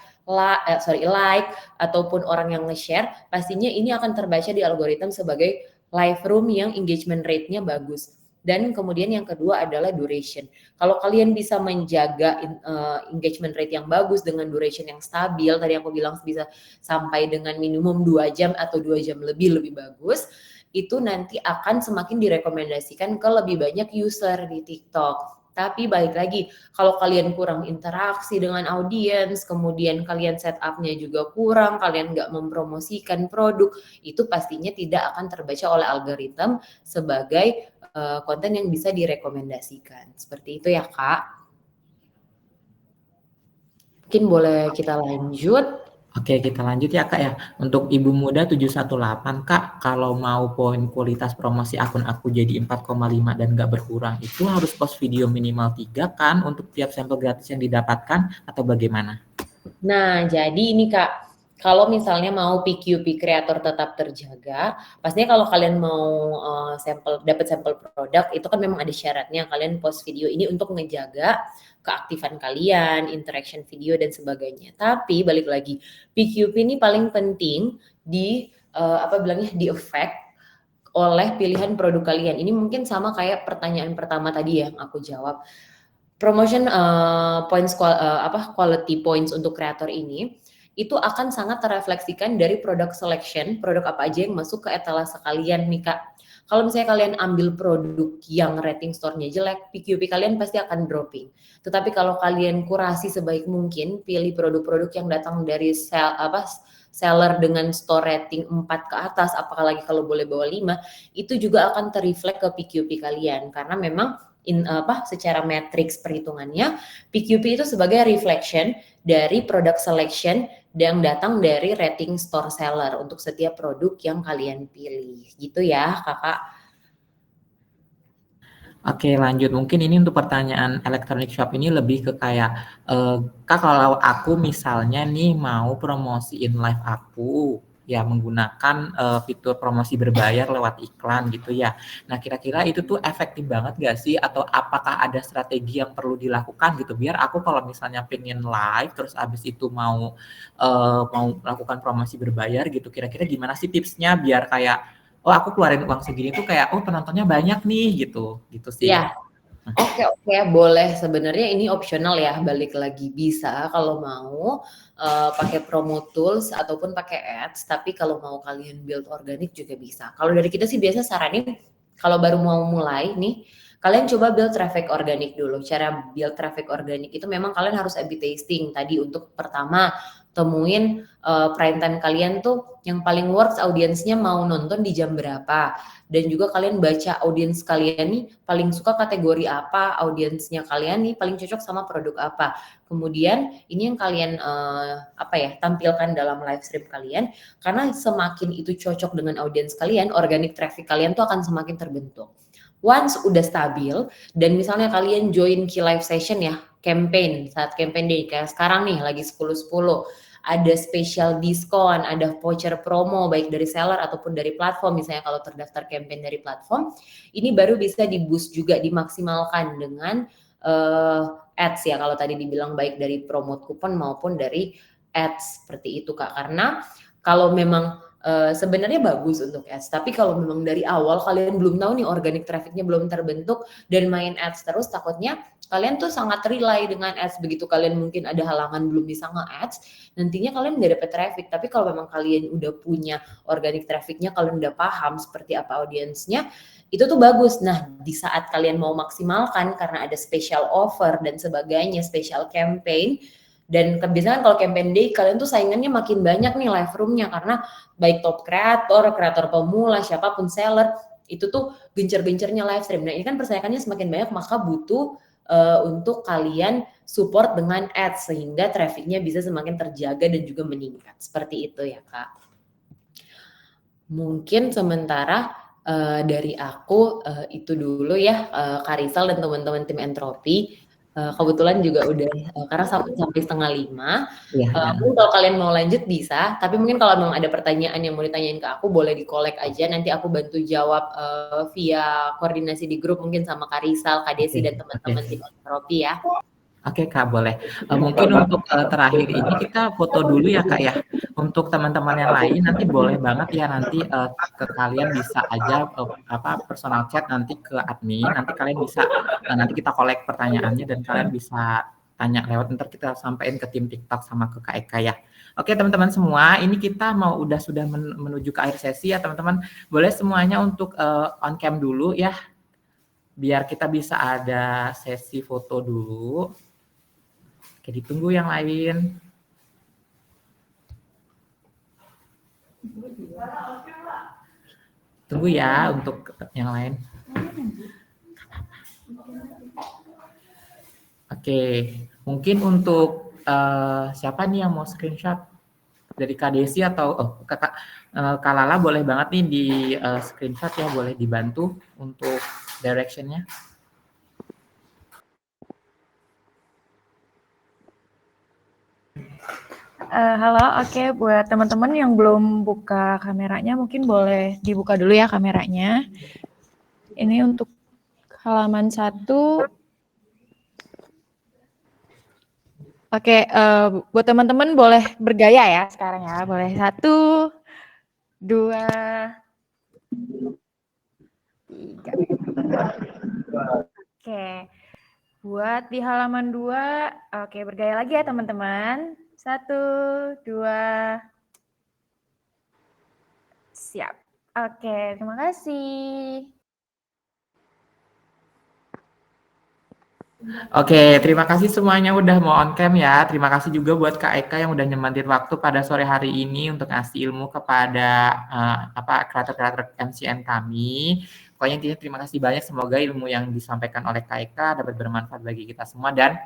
ataupun orang yang nge-share, pastinya ini akan terbaca di algoritma sebagai live room yang engagement rate-nya bagus. Dan kemudian yang kedua adalah duration. Kalau kalian bisa menjaga engagement rate yang bagus dengan duration yang stabil, tadi aku bilang bisa sampai dengan minimum 2 jam atau 2 jam lebih bagus, itu nanti akan semakin direkomendasikan ke lebih banyak user di TikTok. Tapi balik lagi, kalau kalian kurang interaksi dengan audiens, kemudian kalian setupnya juga kurang, kalian nggak mempromosikan produk, itu pastinya tidak akan terbaca oleh algoritma sebagai konten yang bisa direkomendasikan. Seperti itu ya Kak. Mungkin boleh kita lanjut. Oke, kita lanjut ya Kak ya. Untuk Ibu Muda 718 Kak, kalau mau poin kualitas promosi akun aku jadi 4,5 dan nggak berkurang, itu harus post video minimal 3 kan untuk tiap sampel gratis yang didapatkan atau bagaimana? Nah, jadi ini Kak, kalau misalnya mau PQP kreator tetap terjaga, pastinya kalau kalian mau dapat sampel produk, itu kan memang ada syaratnya. Kalian post video ini untuk ngejaga keaktifan kalian, interaction video dan sebagainya. Tapi balik lagi, PQP ini paling penting di di effect oleh pilihan produk kalian. Ini mungkin sama kayak pertanyaan pertama tadi yang aku jawab. Promotion quality points untuk kreator ini itu akan sangat terrefleksikan dari produk selection, produk apa aja yang masuk ke etalase kalian nih Kak. Kalau misalnya kalian ambil produk yang rating store-nya jelek, PQP kalian pasti akan dropping. Tetapi kalau kalian kurasi sebaik mungkin, pilih produk-produk yang datang dari seller dengan store rating 4 ke atas, apalagi kalau boleh bawah 5, itu juga akan terreflect ke PQP kalian. Karena memang secara matriks perhitungannya, PQP itu sebagai reflection dari product selection yang datang dari rating store seller untuk setiap produk yang kalian pilih. Gitu ya, Kakak. Oke, lanjut. Mungkin ini untuk pertanyaan electronic shop ini lebih ke kayak, Kak, kalau aku misalnya nih mau promosiin live aku, ya menggunakan fitur promosi berbayar lewat iklan gitu ya. Nah, kira-kira itu tuh efektif banget gak sih? Atau apakah ada strategi yang perlu dilakukan gitu? Biar aku kalau misalnya pengen live, terus abis itu mau melakukan promosi berbayar gitu, kira-kira gimana sih tipsnya biar kayak, oh aku keluarin uang segini tuh kayak, oh penontonnya banyak nih gitu sih. Ya, oke, boleh. Sebenarnya ini opsional ya, balik lagi bisa kalau mau pakai promo tools ataupun pakai ads, tapi kalau mau kalian build organik juga bisa. Kalau dari kita sih biasa saranin kalau baru mau mulai nih, kalian coba build traffic organik dulu. Cara build traffic organik itu memang kalian harus A/B testing tadi untuk pertama temuin prime time kalian tuh yang paling worth audiensnya mau nonton di jam berapa. Dan juga kalian baca audiens kalian nih paling suka kategori apa, audiensnya kalian nih paling cocok sama produk apa. Kemudian ini yang kalian tampilkan dalam live stream kalian, karena semakin itu cocok dengan audiens kalian, organic traffic kalian tuh akan semakin terbentuk. Once udah stabil dan misalnya kalian join key live session ya, saat campaign day kayak sekarang nih lagi 10-10, ada special diskon, ada voucher promo baik dari seller ataupun dari platform, misalnya kalau terdaftar campaign dari platform, ini baru bisa di boost juga, dimaksimalkan dengan ads ya, kalau tadi dibilang baik dari promote kupon maupun dari ads, seperti itu Kak. Karena kalau memang sebenarnya bagus untuk ads. Tapi kalau memang dari awal kalian belum tahu nih organic traffic-nya belum terbentuk dan main ads terus, takutnya kalian tuh sangat rely dengan ads. Begitu kalian mungkin ada halangan belum bisa nge-ads, nantinya kalian nggak dapet traffic. Tapi kalau memang kalian udah punya organic traffic-nya, kalian udah paham seperti apa audiensnya, itu tuh bagus. Nah, di saat kalian mau maksimalkan karena ada special offer dan sebagainya, special campaign, dan kebiasaan kalau campaign day kalian tuh saingannya makin banyak nih live room-nya, karena baik top kreator, kreator pemula, siapapun seller, itu tuh gencer-gencernya live stream. Nah, ini kan persaingannya semakin banyak, maka butuh untuk kalian support dengan ads sehingga traffic-nya bisa semakin terjaga dan juga meningkat. Seperti itu ya, Kak. Mungkin sementara dari aku itu dulu ya, Kak Rizal dan teman-teman tim Entropi. Kebetulan juga udah karena sampai 4:30. Mungkin kalau kalian mau lanjut bisa, tapi mungkin kalau memang ada pertanyaan yang mau ditanyain ke aku boleh di-collect aja, nanti aku bantu jawab via koordinasi di grup mungkin sama Kak Rizal, Kak Desi dan teman-teman tim Entropi ya. Oke Kak, boleh. Mungkin untuk terakhir ini kita foto dulu ya Kak ya. Untuk teman-teman yang lain nanti boleh banget ya nanti ke kalian bisa aja personal chat nanti ke admin. Nanti kalian bisa nanti kita collect pertanyaannya dan kalian bisa tanya lewat, ntar kita sampaikan ke tim TikTok sama ke Kak Eka ya. Oke teman-teman semua, ini kita sudah menuju ke akhir sesi ya teman-teman. Boleh semuanya untuk on cam dulu ya, biar kita bisa ada sesi foto dulu. Oke, ditunggu yang lain. Tunggu ya untuk yang lain. Oke, mungkin untuk siapa nih yang mau screenshot dari Kak Desi atau Kak Lala boleh banget nih di screenshot ya, boleh dibantu untuk directionnya. Halo, oke, buat teman-teman yang belum buka kameranya mungkin boleh dibuka dulu ya kameranya. Ini untuk halaman 1. Oke, buat teman-teman boleh bergaya ya sekarang ya. Boleh 1, 2, 3. Oke, buat di halaman 2, oke bergaya lagi ya teman-teman. 1, 2, siap. Oke, terima kasih. Oke, terima kasih semuanya udah mau on cam ya. Terima kasih juga buat Kak Eka yang udah nyempetin waktu pada sore hari ini untuk ngasih ilmu kepada kreator-kreator MCN kami. Pokoknya intinya terima kasih banyak. Semoga ilmu yang disampaikan oleh Kak Eka dapat bermanfaat bagi kita semua dan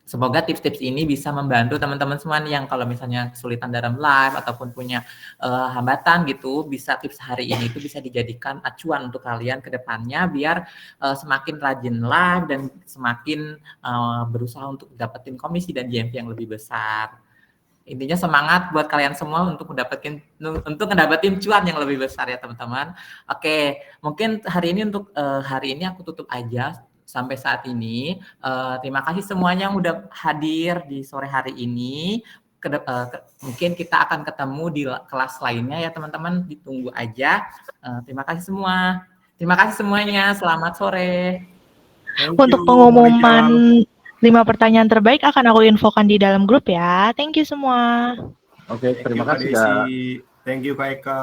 semoga tips-tips ini bisa membantu teman-teman semua yang kalau misalnya kesulitan dalam live ataupun punya hambatan gitu, bisa tips hari ini itu bisa dijadikan acuan untuk kalian ke depannya biar semakin rajin live dan semakin berusaha untuk dapetin komisi dan GMV yang lebih besar. Intinya semangat buat kalian semua untuk mendapatkan cuan yang lebih besar ya teman-teman. Oke, mungkin hari ini aku tutup aja. Sampai saat ini, terima kasih semuanya yang udah hadir di sore hari ini. Mungkin kita akan ketemu di kelas lainnya ya teman-teman, ditunggu aja. Terima kasih semua. Terima kasih semuanya, selamat sore. Untuk pengumuman 5 pertanyaan terbaik akan aku infokan di dalam grup ya. Thank you semua. Oke, terima kasih Kak. Thank you Kak Eka.